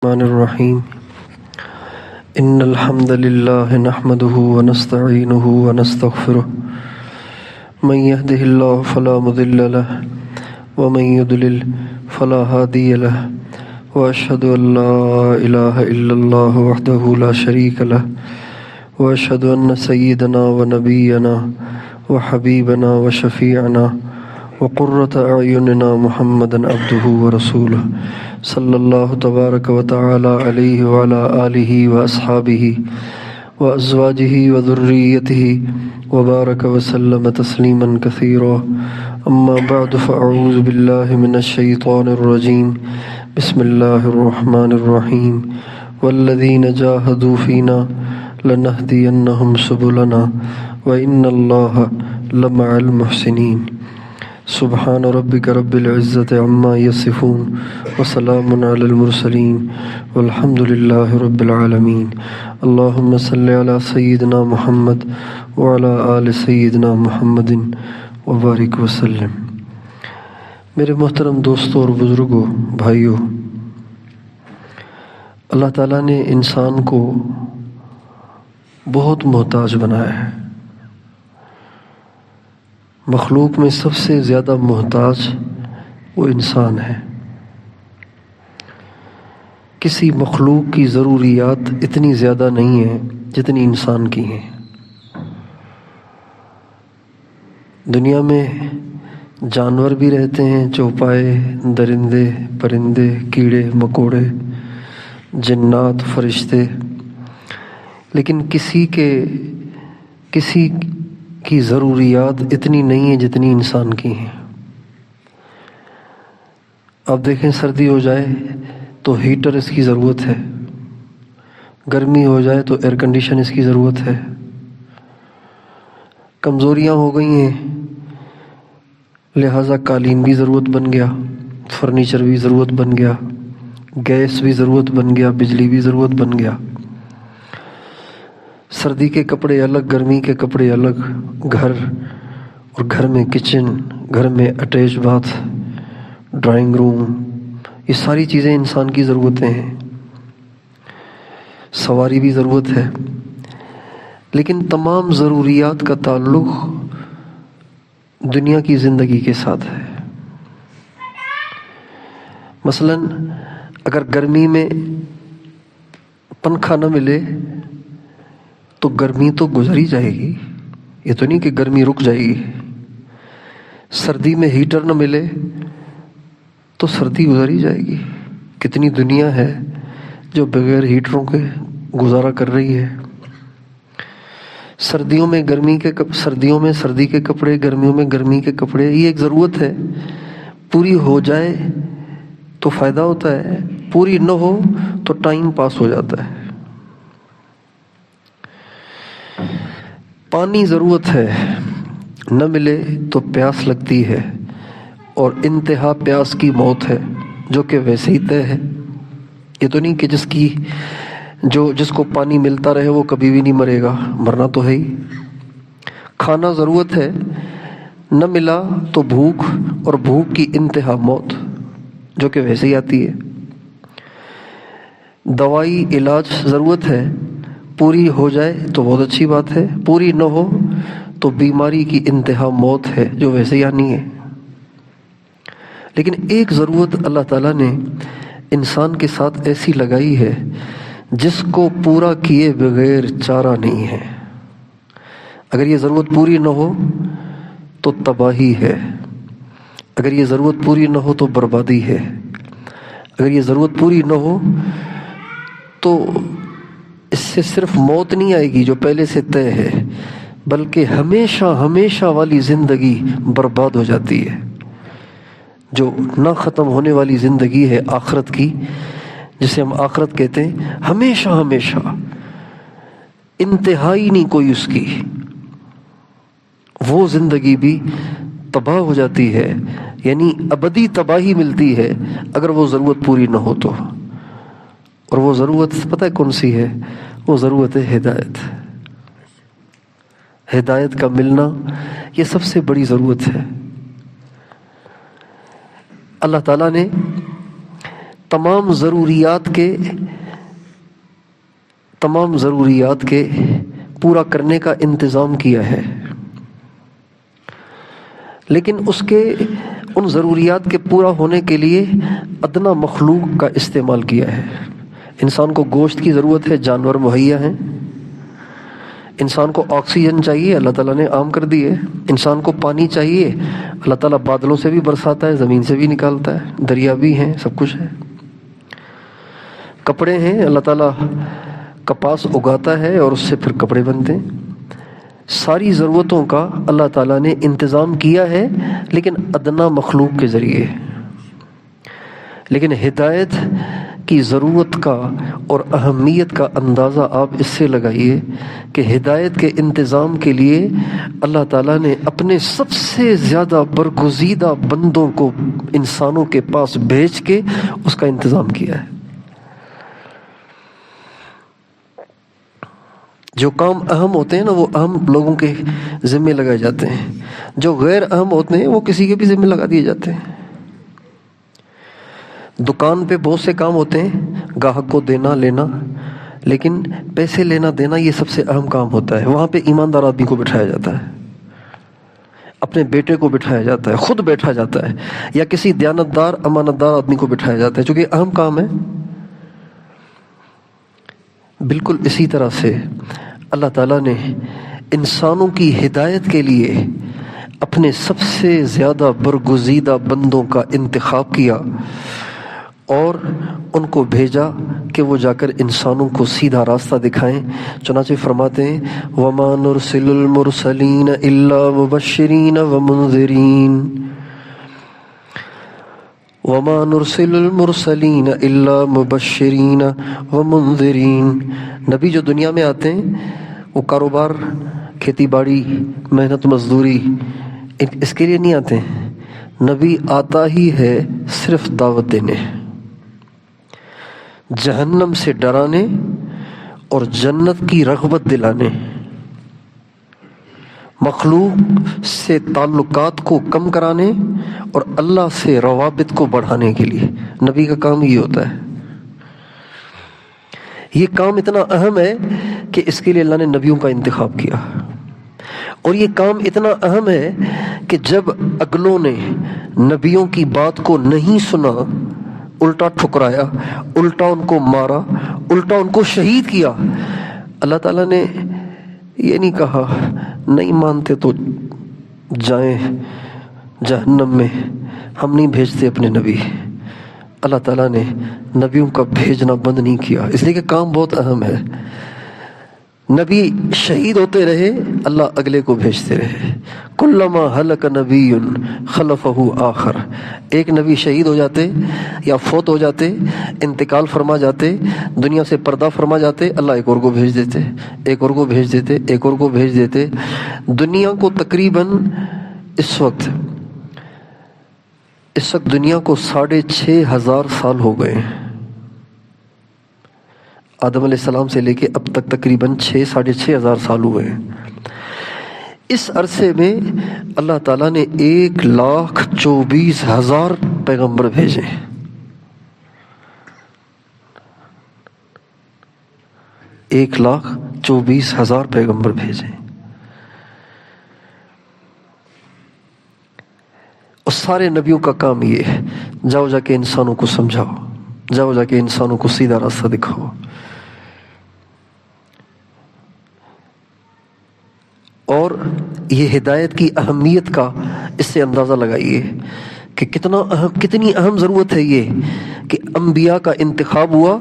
الرحمن الرحیم ان الحمد للہ نحمده ونستعینه ونستغفره من يهده الله فلا مضل له ومن يضلل فلا هادي له واشهد ان لا اله الا الله وحده لا شريك له واشهد ان سيدنا ونبينا وحبيبنا وشفيعنا وقرة اعیننا محمدا عبده ورسوله صلی اللہ تبارک و تعالی علیہ وعلی آلہ واصحابہ وازواجہ وذریتہ وبارک وسلم تسلیما کثیرا اما بعد فاعوذ باللہ من الشیطان الرجیم بسم اللہ الرحمن الرحیم والذین جاہدوا فینا لنہدینہم سبلنا وان اللہ لمع المحسنین سبحان ربک رب العزت عما یصفون وسلام علی المرسلین والحمد للہ رب العالمین اللہم صلی علی سیدنا محمد وعلی آل سیدنا محمد وبارک وسلم۔ میرے محترم دوستوں اور بزرگوں، بھائیوں، اللہ تعالیٰ نے انسان کو بہت محتاج بنایا ہے۔ مخلوق میں سب سے زیادہ محتاج وہ انسان ہے۔ کسی مخلوق کی ضروریات اتنی زیادہ نہیں ہیں جتنی انسان کی ہیں۔ دنیا میں جانور بھی رہتے ہیں، چوپائے، درندے، پرندے، کیڑے مکوڑے، جنات، فرشتے، لیکن کسی کی ضروریات اتنی نہیں ہیں جتنی انسان کی ہیں۔ اب دیکھیں، سردی ہو جائے تو ہیٹر اس کی ضرورت ہے، گرمی ہو جائے تو ایئر کنڈیشن اس کی ضرورت ہے۔ کمزوریاں ہو گئی ہیں، لہٰذا قالین بھی ضرورت بن گیا، فرنیچر بھی ضرورت بن گیا، گیس بھی ضرورت بن گیا، بجلی بھی ضرورت بن گیا۔ سردی کے کپڑے الگ، گرمی کے کپڑے الگ، گھر اور گھر میں کچن، گھر میں اٹیچ باتھ، ڈرائنگ روم، یہ ساری چیزیں انسان کی ضرورتیں ہیں۔ سواری بھی ضرورت ہے، لیکن تمام ضروریات کا تعلق دنیا کی زندگی کے ساتھ ہے۔ مثلا اگر گرمی میں پنکھا نہ ملے تو گرمی تو گزر ہی جائے گی، یہ تو نہیں کہ گرمی رک جائے گی۔ سردی میں ہیٹر نہ ملے تو سردی گزر ہی جائے گی۔ کتنی دنیا ہے جو بغیر ہیٹروں کے گزارا کر رہی ہے۔ سردیوں میں سردی کے کپڑے، گرمیوں میں گرمی کے کپڑے، یہ ایک ضرورت ہے۔ پوری ہو جائے تو فائدہ ہوتا ہے، پوری نہ ہو تو ٹائم پاس ہو جاتا ہے۔ پانی ضرورت ہے، نہ ملے تو پیاس لگتی ہے، اور انتہا پیاس کی موت ہے، جو کہ ویسے ہی طے ہے۔ یہ تو نہیں کہ جس کو پانی ملتا رہے وہ کبھی بھی نہیں مرے گا، مرنا تو ہے ہی۔ کھانا ضرورت ہے، نہ ملا تو بھوک، اور بھوک کی انتہا موت، جو کہ ویسے ہی آتی ہے۔ دوائی علاج ضرورت ہے، پوری ہو جائے تو بہت اچھی بات ہے، پوری نہ ہو تو بیماری کی انتہا موت ہے، جو ویسے ہی آنی ہے۔ لیکن ایک ضرورت اللہ تعالیٰ نے انسان کے ساتھ ایسی لگائی ہے جس کو پورا کیے بغیر چارہ نہیں ہے۔ اگر یہ ضرورت پوری نہ ہو تو تباہی ہے، اگر یہ ضرورت پوری نہ ہو تو بربادی ہے، اگر یہ ضرورت پوری نہ ہو تو اس سے صرف موت نہیں آئے گی جو پہلے سے طے ہے، بلکہ ہمیشہ والی زندگی برباد ہو جاتی ہے۔ جو نہ ختم ہونے والی زندگی ہے آخرت کی، جسے ہم آخرت کہتے ہیں، ہمیشہ انتہائی نہیں کوئی اس کی، وہ زندگی بھی تباہ ہو جاتی ہے، یعنی ابدی تباہی ملتی ہے اگر وہ ضرورت پوری نہ ہو تو۔ اور وہ ضرورت پتہ ہے کون سی ہے؟ وہ ضرورت ہے ہدایت۔ ہدایت کا ملنا یہ سب سے بڑی ضرورت ہے۔ اللہ تعالیٰ نے تمام ضروریات کے پورا کرنے کا انتظام کیا ہے، لیکن اس کے ان ضروریات کے پورا ہونے کے لیے ادنا مخلوق کا استعمال کیا ہے۔ انسان کو گوشت کی ضرورت ہے، جانور مہیا ہیں۔ انسان کو آکسیجن چاہیے، اللہ تعالیٰ نے عام کر دی ہے۔ انسان کو پانی چاہیے، اللہ تعالیٰ بادلوں سے بھی برساتا ہے، زمین سے بھی نکالتا ہے، دریا بھی ہیں، سب کچھ ہے۔ کپڑے ہیں، اللہ تعالیٰ کپاس اگاتا ہے اور اس سے پھر کپڑے بنتے ہیں۔ ساری ضرورتوں کا اللہ تعالیٰ نے انتظام کیا ہے، لیکن ادنا مخلوق کے ذریعے۔ لیکن ہدایت کی ضرورت کا اور اہمیت کا اندازہ آپ اس سے لگائیے کہ ہدایت کے انتظام کے لیے اللہ تعالیٰ نے اپنے سب سے زیادہ برگزیدہ بندوں کو انسانوں کے پاس بھیج کے اس کا انتظام کیا ہے۔ جو کام اہم ہوتے ہیں نا، وہ اہم لوگوں کے ذمے لگائے جاتے ہیں، جو غیر اہم ہوتے ہیں وہ کسی کے بھی ذمے لگا دیے جاتے ہیں۔ دکان پہ بہت سے کام ہوتے ہیں، گاہک کو دینا لینا، لیکن پیسے لینا دینا یہ سب سے اہم کام ہوتا ہے۔ وہاں پہ ایماندار آدمی کو بٹھایا جاتا ہے، اپنے بیٹے کو بٹھایا جاتا ہے، خود بیٹھا جاتا ہے، یا کسی دیانتدار امانتدار آدمی کو بٹھایا جاتا ہے، چونکہ اہم کام ہے۔ بالکل اسی طرح سے اللہ تعالیٰ نے انسانوں کی ہدایت کے لیے اپنے سب سے زیادہ برگزیدہ بندوں کا انتخاب کیا اور ان کو بھیجا کہ وہ جا کر انسانوں کو سیدھا راستہ دکھائیں۔ چنانچہ فرماتے ہیں وَمَا نُرْسِلُ الْمُرْسَلِينَ إِلَّا مُبَشِّرِينَ وَمُنذِرِينَ وَمَا نُرْسِلُ الْمُرْسَلِينَ إِلَّا مُبَشِّرِينَ وَمُنذِرِينَ۔ نبی جو دنیا میں آتے ہیں وہ کاروبار، کھیتی باڑی، محنت مزدوری اس کے لیے نہیں آتے ہیں۔ نبی آتا ہی ہے صرف دعوت دینے، جہنم سے ڈرانے اور جنت کی رغبت دلانے، مخلوق سے تعلقات کو کم کرانے اور اللہ سے روابط کو بڑھانے کے لیے نبی کا کام یہ ہوتا ہے۔ یہ کام اتنا اہم ہے کہ اس کے لیے اللہ نے نبیوں کا انتخاب کیا، اور یہ کام اتنا اہم ہے کہ جب اگلوں نے نبیوں کی بات کو نہیں سنا، الٹا ٹھکرایا، الٹا ان کو مارا، الٹا ان کو شہید کیا، اللہ تعالیٰ نے یہ نہیں کہا نہیں مانتے تو جائیں جہنم میں، ہم نہیں بھیجتے اپنے نبی۔ اللہ تعالیٰ نے نبیوں کا بھیجنا بند نہیں کیا، اس لیے کہ کام بہت اہم ہے۔ نبی شہید ہوتے رہے، اللہ اگلے کو بھیجتے رہے۔ کلما ہلک نبی خلفہ آخر، ایک نبی شہید ہو جاتے یا فوت ہو جاتے، انتقال فرما جاتے، دنیا سے پردہ فرما جاتے، اللہ ایک اور کو بھیج دیتے، ایک اور کو بھیج دیتے، ایک اور کو بھیج دیتے۔ دنیا کو تقریباً اس وقت دنیا کو 6500 سال ہو گئے، آدم علیہ السلام سے لے کے اب تک تقریباً 6,500 ہزار سال ہوئے ہیں۔ اس عرصے میں اللہ تعالیٰ نے 1,24,000 پیغمبر بھیجے۔ 1,24,000 پیغمبر بھیجے، اور سارے نبیوں کا کام یہ ہے، جاؤ جا کے انسانوں کو سمجھاؤ، جاؤ جا کے انسانوں کو سیدھا راستہ دکھاؤ۔ اور یہ ہدایت کی اہمیت کا اس سے اندازہ لگائیے کہ کتنی اہم ضرورت ہے یہ کہ انبیاء کا انتخاب ہوا،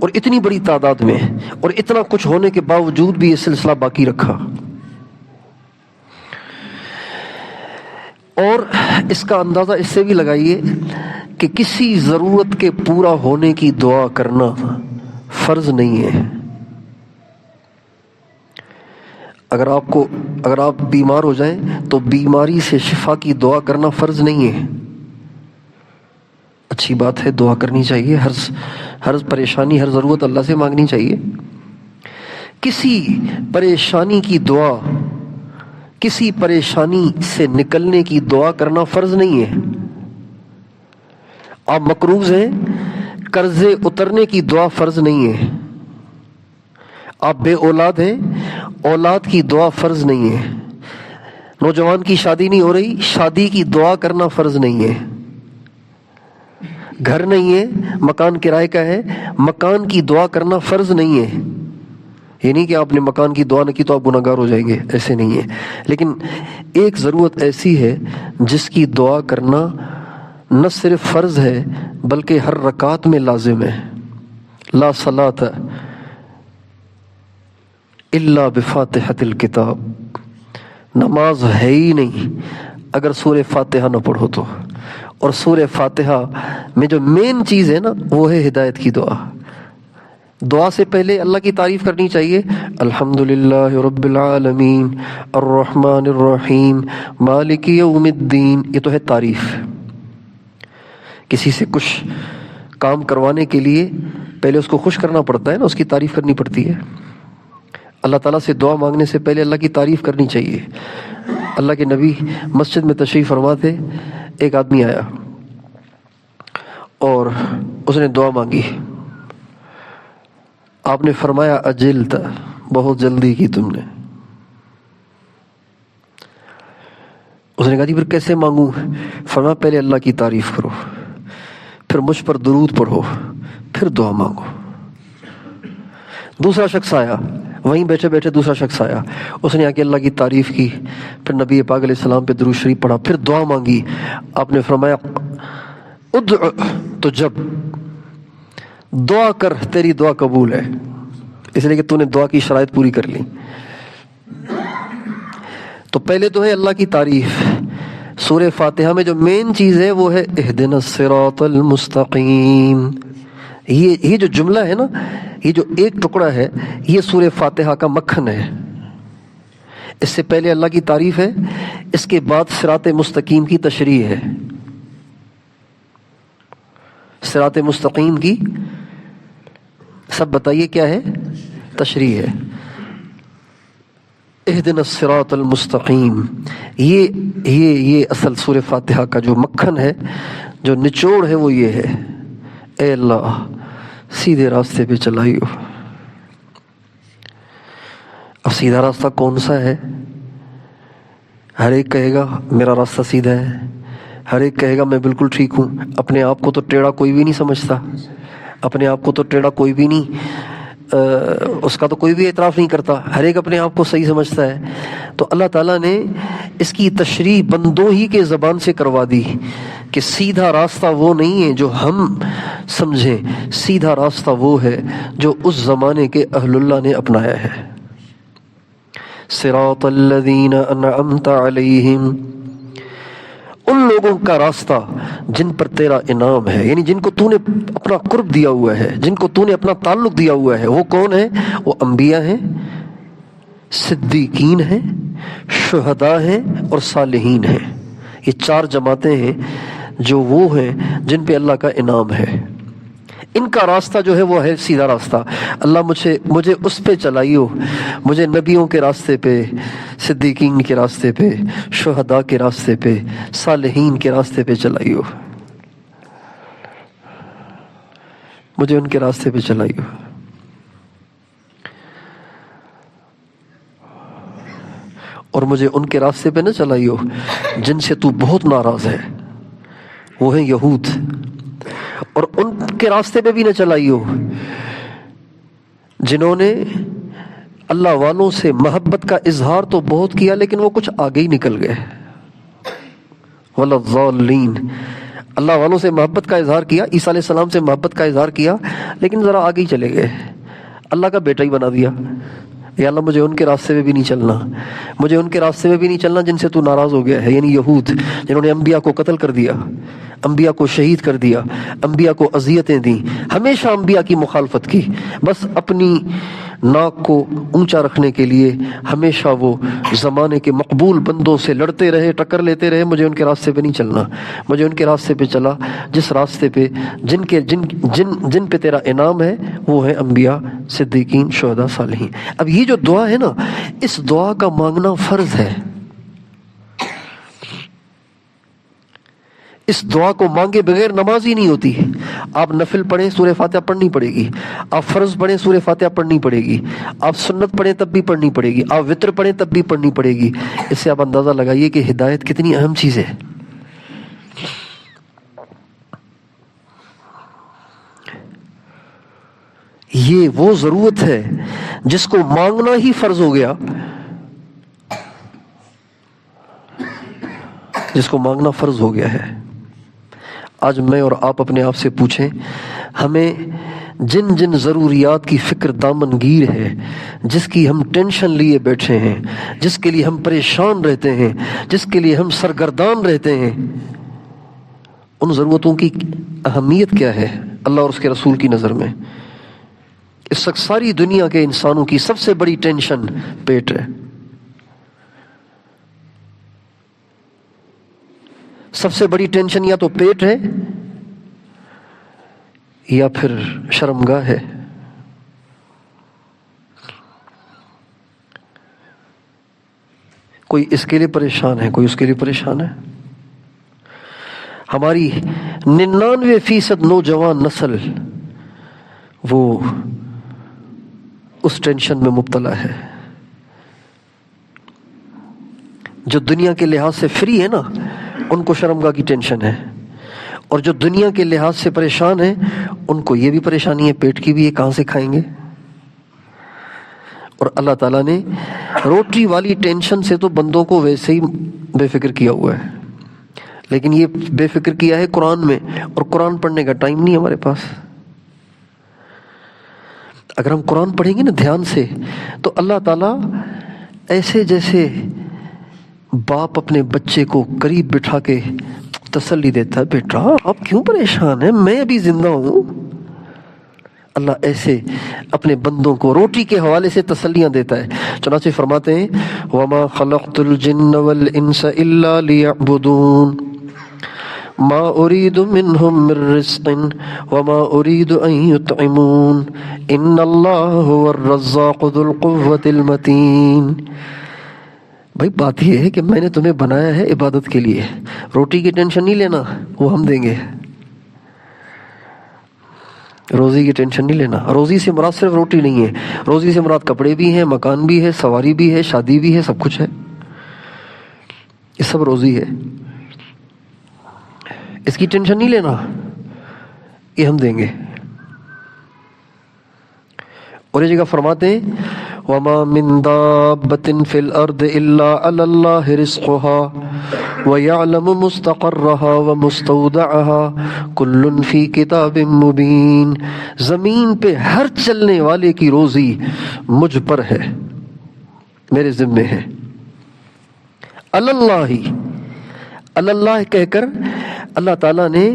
اور اتنی بڑی تعداد میں، اور اتنا کچھ ہونے کے باوجود بھی یہ سلسلہ باقی رکھا۔ اور اس کا اندازہ اس سے بھی لگائیے کہ کسی ضرورت کے پورا ہونے کی دعا کرنا فرض نہیں ہے۔ اگر آپ بیمار ہو جائیں تو بیماری سے شفا کی دعا کرنا فرض نہیں ہے۔ اچھی بات ہے، دعا کرنی چاہیے، ہر پریشانی، ہر ضرورت اللہ سے مانگنی چاہیے۔ کسی پریشانی کی دعا، کسی پریشانی سے نکلنے کی دعا کرنا فرض نہیں ہے۔ آپ مقروض ہیں، قرضے اترنے کی دعا فرض نہیں ہے. آپ بے اولاد ہیں، اولاد کی دعا فرض نہیں ہے. نوجوان کی شادی نہیں ہو رہی، شادی کی دعا کرنا فرض نہیں ہے. گھر نہیں ہے، مکان کرائے کا ہے، مکان کی دعا کرنا فرض نہیں ہے. یہ نہیں کہ آپ نے مکان کی دعا نہ کی تو آپ گناہگار ہو جائیں گے، ایسے نہیں ہے. لیکن ایک ضرورت ایسی ہے جس کی دعا کرنا نہ صرف فرض ہے بلکہ ہر رکعت میں لازم ہے. لا صلاۃ الا بفاتحۃ الکتاب. نماز ہے ہی نہیں اگر سورہ فاتحہ نہ پڑھو تو. اور سورہ فاتحہ میں جو مین چیز ہے نا وہ ہے ہدایت کی دعا. دعا سے پہلے اللہ کی تعریف کرنی چاہیے. الحمدللہ رب العالمین الرحمن الرحیم مالک یوم الدین. یہ تو ہے تعریف. کسی سے کچھ کام کروانے کے لیے پہلے اس کو خوش کرنا پڑتا ہے نا، اس کی تعریف کرنی پڑتی ہے. اللہ تعالیٰ سے دعا مانگنے سے پہلے اللہ کی تعریف کرنی چاہیے. اللہ کے نبی مسجد میں تشریف فرما تھے. ایک آدمی آیا اور اس نے دعا مانگی. آپ نے فرمایا اجلت، بہت جلدی کی تم نے. اس نے کہا جی پھر کیسے مانگوں؟ فرمایا پہلے اللہ کی تعریف کرو، پھر مجھ پر درود پڑھو، پھر دعا مانگو. دوسرا شخص آیا، وہیں بیٹھے بیٹھے دوسرا شخص آیا. اس نے آ کے اللہ کی تعریف کی، پھر نبی پاک علیہ السلام پہ درود شریف پڑھا، پھر دعا مانگی. آپ نے فرمایا ادع تو جب دعا کر تیری دعا قبول ہے، اس لیے کہ تو نے دعا کی شرائط پوری کر لی. تو پہلے تو ہے اللہ کی تعریف. سورہ فاتحہ میں جو مین چیز ہے وہ ہے اہدنا الصراط المستقیم. یہ جو جملہ ہے نا، یہ جو ایک ٹکڑا ہے، یہ سورہ فاتحہ کا مکھن ہے. اس سے پہلے اللہ کی تعریف ہے، اس کے بعد صراط مستقیم کی تشریح ہے. صراط مستقیم کی سب بتائیے کیا ہے؟ تشریح ہے. اہدنا الصراط المستقیم، یہ اصل سورہ فاتحہ کا جو مکھن ہے، جو نچوڑ ہے وہ یہ ہے، اے اللہ سیدھے راستے پہ چلائیو. اب سیدھا راستہ کون سا ہے؟ ہر ایک کہے گا میرا راستہ سیدھا ہے، ہر ایک کہے گا میں بالکل ٹھیک ہوں. اپنے آپ کو تو ٹیڑھا کوئی بھی نہیں سمجھتا، اپنے آپ کو تو ٹیڑھا کوئی بھی نہیں، اس کا تو کوئی بھی اعتراف نہیں کرتا. ہر ایک اپنے آپ کو صحیح سمجھتا ہے. تو اللہ تعالیٰ نے اس کی تشریح بندوں ہی کے زبان سے کروا دی کہ سیدھا راستہ وہ نہیں ہے جو ہم سمجھیں، سیدھا راستہ وہ ہے جو اس زمانے کے اہل اللہ نے اپنایا ہے. صراط الذین انعمت علیہم، ان لوگوں کا راستہ جن پر تیرا انعام ہے، یعنی جن کو تو نے اپنا قرب دیا ہوا ہے، جن کو تو نے اپنا تعلق دیا ہوا ہے. وہ کون ہیں؟ وہ انبیاء ہیں، صدیقین ہیں، شہداء ہیں اور صالحین ہیں. یہ چار جماعتیں ہیں جو وہ ہیں جن پہ اللہ کا انعام ہے. ان کا راستہ جو ہے وہ ہے سیدھا راستہ. اللہ مجھے اس پہ چلائیو، مجھے نبیوں کے راستے پہ، صدیقین کے راستے پہ، شہداء کے راستے پہ، صالحین کے راستے پہ چلائیو، مجھے ان کے راستے پہ چلائیو. اور مجھے ان کے راستے پہ نہ چلائیو جن سے تو بہت ناراض ہے، وہ ہیں یہود. اور ان کے راستے پہ بھی نہ چلائیو جنہوں نے اللہ والوں سے محبت کا اظہار تو بہت کیا لیکن وہ کچھ آگے ہی نکل گئے. وَلَضَّالِّينَ، اللہ والوں سے محبت کا اظہار کیا، عیسیٰ علیہ السلام سے محبت کا اظہار کیا، لیکن ذرا آگے ہی چلے گئے، اللہ کا بیٹا ہی بنا دیا. یا اللہ مجھے ان کے راستے پہ بھی نہیں چلنا، مجھے ان کے راستے پہ بھی نہیں چلنا جن سے تو ناراض ہو گیا ہے. یعنی یہود جنہوں نے انبیاء کو قتل کر دیا، انبیاء کو شہید کر دیا، انبیاء کو اذیتیں دیں، ہمیشہ انبیاء کی مخالفت کی، بس اپنی ناک کو اونچا رکھنے کے لیے ہمیشہ وہ زمانے کے مقبول بندوں سے لڑتے رہے، ٹکر لیتے رہے. مجھے ان کے راستے پہ نہیں چلنا، مجھے ان کے راستے پہ چلا جس راستے پہ جن پہ تیرا انعام ہے، وہ ہے انبیاء، صدیقین، شہداء، صالحین. اب یہ جو دعا ہے نا، اس دعا کا مانگنا فرض ہے. اس دعا کو مانگے بغیر نماز ہی نہیں ہوتی. آپ نفل پڑھیں سورہ فاتحہ پڑھنی پڑے گی، آپ فرض پڑھیں سورہ فاتحہ پڑھنی پڑے گی، آپ سنت پڑھیں تب بھی پڑھنی پڑے گی، آپ وتر پڑھیں تب بھی پڑھنی پڑے گی. اس سے آپ اندازہ لگائیے کہ ہدایت کتنی اہم چیز ہے. یہ وہ ضرورت ہے جس کو مانگنا ہی فرض ہو گیا، جس کو مانگنا فرض ہو گیا ہے. آج میں اور آپ اپنے آپ سے پوچھیں، ہمیں جن جن ضروریات کی فکر دامن گیر ہے، جس کی ہم ٹینشن لیے بیٹھے ہیں، جس کے لیے ہم پریشان رہتے ہیں، جس کے لیے ہم سرگردان رہتے ہیں، ان ضرورتوں کی اہمیت کیا ہے اللہ اور اس کے رسول کی نظر میں؟ اس وقت ساری دنیا کے انسانوں کی سب سے بڑی ٹینشن پیٹ ہے. سب سے بڑی ٹینشن یا تو پیٹ ہے یا پھر شرمگاہ ہے. کوئی اس کے لیے پریشان ہے، کوئی اس کے لیے پریشان ہے. ہماری 99% نوجوان نسل وہ اس ٹینشن میں مبتلا ہے. جو دنیا کے لحاظ سے فری ہے نا، ان کو شرمگاہ کی ٹینشن ہے، اور جو دنیا کے لحاظ سے پریشان ہیں ان کو یہ بھی پریشانی ہے، پیٹ کی بھی ہے، کہاں سے کھائیں گے. اور اللہ تعالیٰ نے روٹی والی ٹینشن سے تو بندوں کو ویسے ہی بے فکر کیا ہوا ہے، لیکن یہ بے فکر کیا ہے قرآن میں، اور قرآن پڑھنے کا ٹائم نہیں ہمارے پاس. اگر ہم قرآن پڑھیں گے نا دھیان سے تو اللہ تعالیٰ ایسے جیسے باپ اپنے بچے کو قریب بٹھا کے تسلی دیتا ہے، بیٹا آپ کیوں پریشان ہیں، میں ابھی زندہ ہوں. اللہ ایسے اپنے بندوں کو روٹی کے حوالے سے تسلیاں دیتا ہے. چنانچہ فرماتے ہیں وَمَا خَلَقْتُ الْجِنَّ وَالْإِنسَ إِلَّا لِيَعْبُدُونَ مَا أُرِيدُ مِنْهُمْ مِنْ رِزْقٍ وَمَا أُرِيدُ أَنْ يُطْعِمُونَ إِنَّ اللَّهَ هُوَ الرَّزَّاقُ ذُو الْقُوَّةِ الْمَتِينُ. بھائی بات یہ ہے کہ میں نے تمہیں بنایا ہے عبادت کے لیے، روٹی کی ٹینشن نہیں لینا، وہ ہم دیں گے. روزی کی ٹینشن نہیں لینا. روزی سے مراد صرف روٹی نہیں ہے، روزی سے مراد کپڑے بھی ہیں، مکان بھی ہے، سواری بھی ہے، شادی بھی ہے، سب کچھ ہے. یہ سب روزی ہے، اس کی ٹینشن نہیں لینا، یہ ہم دیں گے. اور یہ جگہ فرماتے ہیں وَمَا مِن دَابَّةٍ فِي الْأَرْضِ إِلَّا عَلَى اللَّهِ رِزْقُهَا وَيَعْلَمُ مُسْتَقَرَّهَا وَمُسْتَوْدَعَهَا كُلٌّ فِي كِتَابٍ مُبِينٍ. زمین پہ ہر چلنے والے کی روزی مجھ پر ہے، میرے ذمے ہے. اللہ کہہ کر اللہ تعالیٰ نے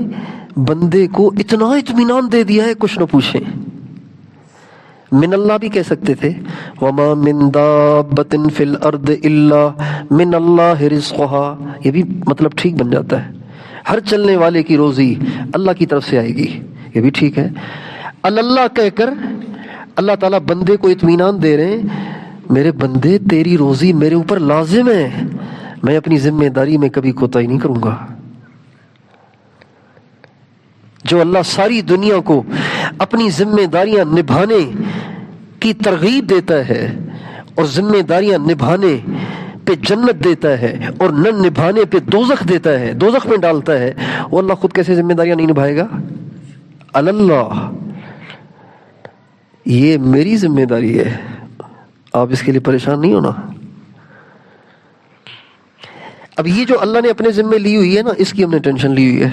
بندے کو اتنا اطمینان دے دیا ہے کچھ نہ پوچھیں. من اللہ بھی کہہ سکتے تھے وَمَا مِن دَابَّةٍ فِي الْأَرْضِ إِلَّا مِنَ اللَّهِ رِزْقُهَا. یہ بھی مطلب ٹھیک بن جاتا ہے، ہر چلنے والے کی روزی اللہ کی طرف سے آئے گی، یہ بھی ٹھیک ہے. اللہ کہہ کر اللہ تعالیٰ بندے کو اطمینان دے رہے ہیں، میرے بندے تیری روزی میرے اوپر لازم ہے، میں اپنی ذمہ داری میں کبھی کوتاہی نہیں کروں گا. جو اللہ ساری دنیا کو اپنی ذمہ داریاں نبھانے کی ترغیب دیتا ہے اور ذمہ داریاں نبھانے پہ جنت دیتا ہے اور نہ نبھانے پہ دوزخ دیتا ہے، دوزخ میں ڈالتا ہے، وہ اللہ خود کیسے ذمہ داریاں نہیں نبھائے گا؟ اللہ یہ میری ذمہ داری ہے، آپ اس کے لیے پریشان نہیں ہونا. اب یہ جو اللہ نے اپنے ذمہ لی ہوئی ہے نا، اس کی ہم نے ٹینشن لی ہوئی ہے.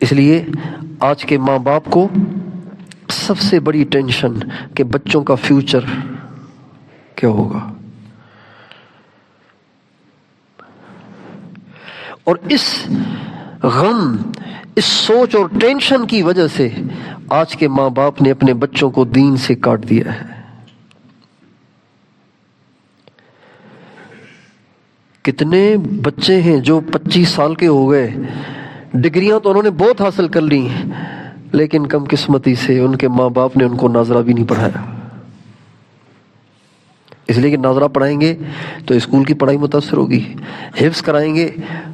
اس لیے آج کے ماں باپ کو سب سے بڑی ٹینشن کہ بچوں کا فیوچر کیا ہوگا. اور اس غم، اس سوچ اور ٹینشن کی وجہ سے آج کے ماں باپ نے اپنے بچوں کو دین سے کاٹ دیا ہے. کتنے بچے ہیں جو 25 سال کے ہو گئے، ڈگریاں تو انہوں نے بہت حاصل کر لی، لیکن کم قسمتی سے ان کے ماں باپ نے ان کو ناظرہ بھی نہیں پڑھایا. اس لیے کہ ناظرہ پڑھائیں گے تو اسکول کی پڑھائی متاثر ہوگی، حفظ کرائیں گے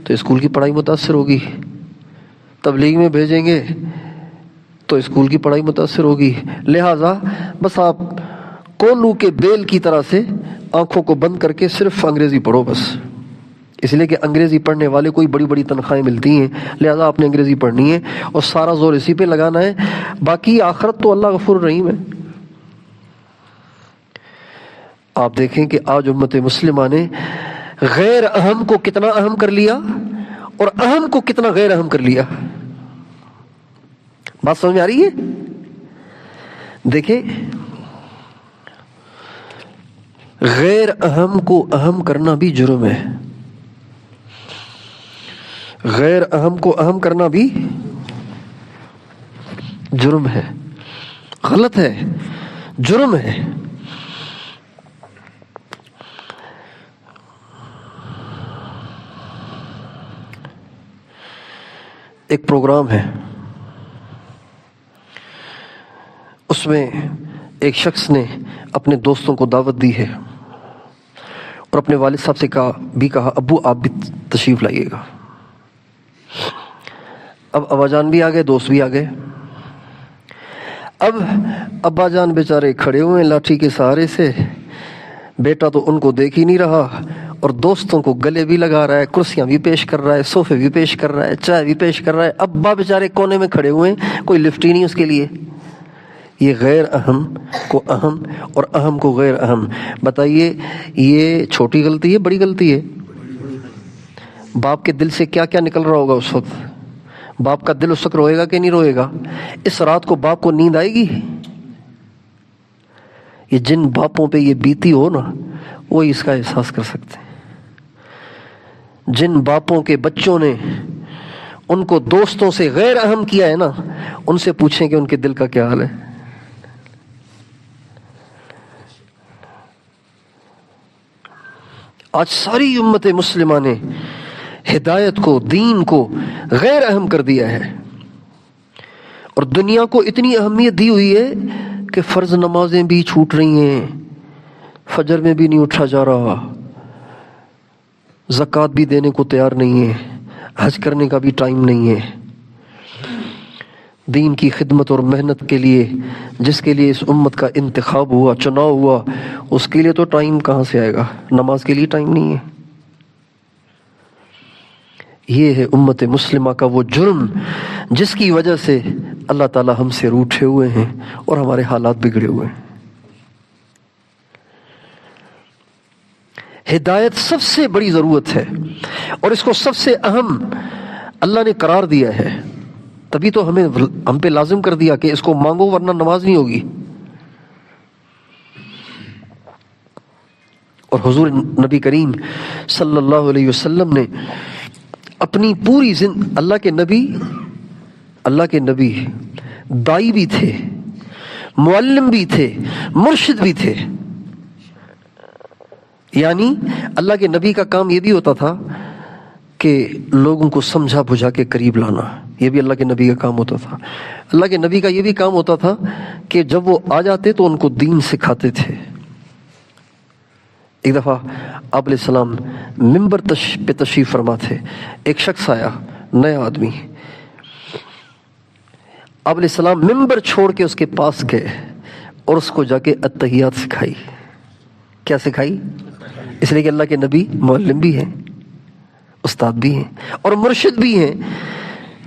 تو اسکول کی پڑھائی متاثر ہوگی، تبلیغ میں بھیجیں گے تو اسکول کی پڑھائی متاثر ہوگی۔ لہٰذا بس آپ کولو کے بیل کی طرح سے آنکھوں کو بند کر کے صرف انگریزی پڑھو بس، اس لیے کہ انگریزی پڑھنے والے کوئی بڑی بڑی تنخواہیں ملتی ہیں، لہٰذا آپ نے انگریزی پڑھنی ہے اور سارا زور اسی پہ لگانا ہے، باقی آخرت تو اللہ غفور رحیم ہے۔ آپ دیکھیں کہ آج امت مسلمہ نے غیر اہم کو کتنا اہم کر لیا اور اہم کو کتنا غیر اہم کر لیا۔ بات سمجھ میں آ رہی ہے؟ دیکھیں، غیر اہم کو اہم کرنا بھی جرم ہے، غیر اہم کو اہم کرنا بھی جرم ہے، غلط ہے، جرم ہے۔ ایک پروگرام ہے، اس میں ایک شخص نے اپنے دوستوں کو دعوت دی ہے اور اپنے والد صاحب سے کہا ابو آپ بھی تشریف لائیے گا۔ اب ابا جان بھی آ گئے، دوست بھی آ گئے۔ اب ابا جان بیچارے کھڑے ہوئے ہیں لاٹھی کے سہارے سے، بیٹا تو ان کو دیکھ ہی نہیں رہا اور دوستوں کو گلے بھی لگا رہا ہے، کرسیاں بھی پیش کر رہا ہے، صوفے بھی پیش کر رہا ہے، چائے بھی پیش کر رہا ہے۔ ابا بیچارے کونے میں کھڑے ہوئے ہیں، کوئی لفٹ ہی نہیں اس کے لیے۔ یہ غیر اہم کو اہم اور اہم کو غیر اہم، بتائیے یہ چھوٹی غلطی ہے بڑی غلطی ہے؟ باپ کے دل سے کیا کیا نکل رہا ہوگا اس وقت؟ باپ کا دل اس وقت روئے گا کہ نہیں روئے گا؟ اس رات کو باپ کو نیند آئے گی؟ یہ جن باپوں پہ یہ بیتی ہو نا، وہی اس کا احساس کر سکتے ہیں۔ جن باپوں کے بچوں نے ان کو دوستوں سے غیر اہم کیا ہے نا، ان سے پوچھیں کہ ان کے دل کا کیا حال ہے۔ آج ساری امت مسلمہ نے ہدایت کو، دین کو غیر اہم کر دیا ہے اور دنیا کو اتنی اہمیت دی ہوئی ہے کہ فرض نمازیں بھی چھوٹ رہی ہیں، فجر میں بھی نہیں اٹھا جا رہا، زکوٰۃ بھی دینے کو تیار نہیں ہے، حج کرنے کا بھی ٹائم نہیں ہے۔ دین کی خدمت اور محنت کے لیے جس کے لیے اس امت کا انتخاب ہوا، چناؤ ہوا، اس کے لیے تو ٹائم کہاں سے آئے گا؟ نماز کے لیے ٹائم نہیں ہے۔ یہ ہے امت مسلمہ کا وہ جرم جس کی وجہ سے اللہ تعالی ہم سے روٹھے ہوئے ہیں اور ہمارے حالات بگڑے ہوئے ہیں۔ ہدایت سب سے بڑی ضرورت ہے اور اس کو سب سے اہم اللہ نے قرار دیا ہے، تبھی تو ہم پہ لازم کر دیا کہ اس کو مانگو ورنہ نماز نہیں ہوگی۔ اور حضور نبی کریم صلی اللہ علیہ وسلم نے اپنی پوری اللہ کے نبی دائی بھی تھے، معلم بھی تھے، مرشد بھی تھے۔ یعنی اللہ کے نبی کا کام یہ بھی ہوتا تھا کہ لوگوں کو سمجھا بجھا کے قریب لانا، یہ بھی اللہ کے نبی کا کام ہوتا تھا۔ اللہ کے نبی کا یہ بھی کام ہوتا تھا کہ جب وہ آ جاتے تو ان کو دین سکھاتے تھے۔ ایک دفعہ آپ علیہ السلام ممبر پہ تشریف فرما تھے، ایک شخص آیا، نیا آدمی، آپ علیہ السلام ممبر چھوڑ کے اس کے پاس گئے اور اس کو جا کے التحیات سکھائی۔ کیا سکھائی؟ اس لیے کہ اللہ کے نبی معلم بھی ہیں، استاد بھی ہیں اور مرشد بھی ہیں۔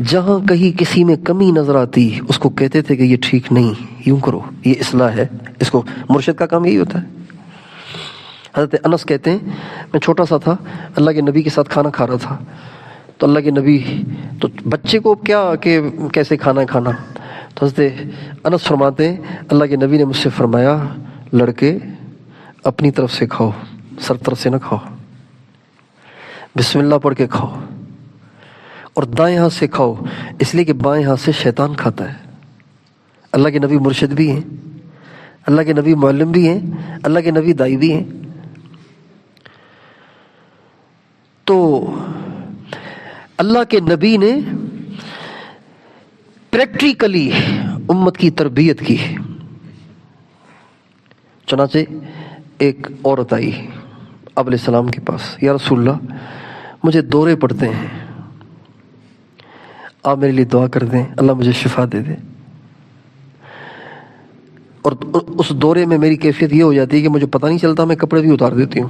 جہاں کہیں کسی میں کمی نظر آتی اس کو کہتے تھے کہ یہ ٹھیک نہیں، یوں کرو، یہ اصلاح ہے۔ اس کو مرشد کا کام یہی ہوتا ہے۔ حضرت انس کہتے ہیں میں چھوٹا سا تھا، اللہ کے نبی کے ساتھ کھانا کھا رہا تھا، تو اللہ کے نبی تو بچے کو کیا کہ کیسے کھانا ہے کھانا، تو حضرت انس فرماتے ہیں اللہ کے نبی نے مجھ سے فرمایا لڑکے اپنی طرف سے کھاؤ، سر طرف سے نہ کھاؤ، بسم اللہ پڑھ کے کھاؤ اور دائیں ہاتھ سے کھاؤ، اس لیے کہ بائیں ہاتھ سے شیطان کھاتا ہے۔ اللہ کے نبی مرشد بھی ہیں، اللہ کے نبی معلم بھی ہیں، اللہ کے نبی دائی بھی ہیں۔ تو اللہ کے نبی نے پریکٹیکلی امت کی تربیت کی، چنانچہ ایک عورت آئی آپ علیہ السلام کے پاس، یا رسول اللہ مجھے دورے پڑتے ہیں، آپ میرے لیے دعا کر دیں اللہ مجھے شفا دے دے۔ اور اس دورے میں میری کیفیت یہ ہو جاتی ہے کہ مجھے پتہ نہیں چلتا، میں کپڑے بھی اتار دیتی ہوں۔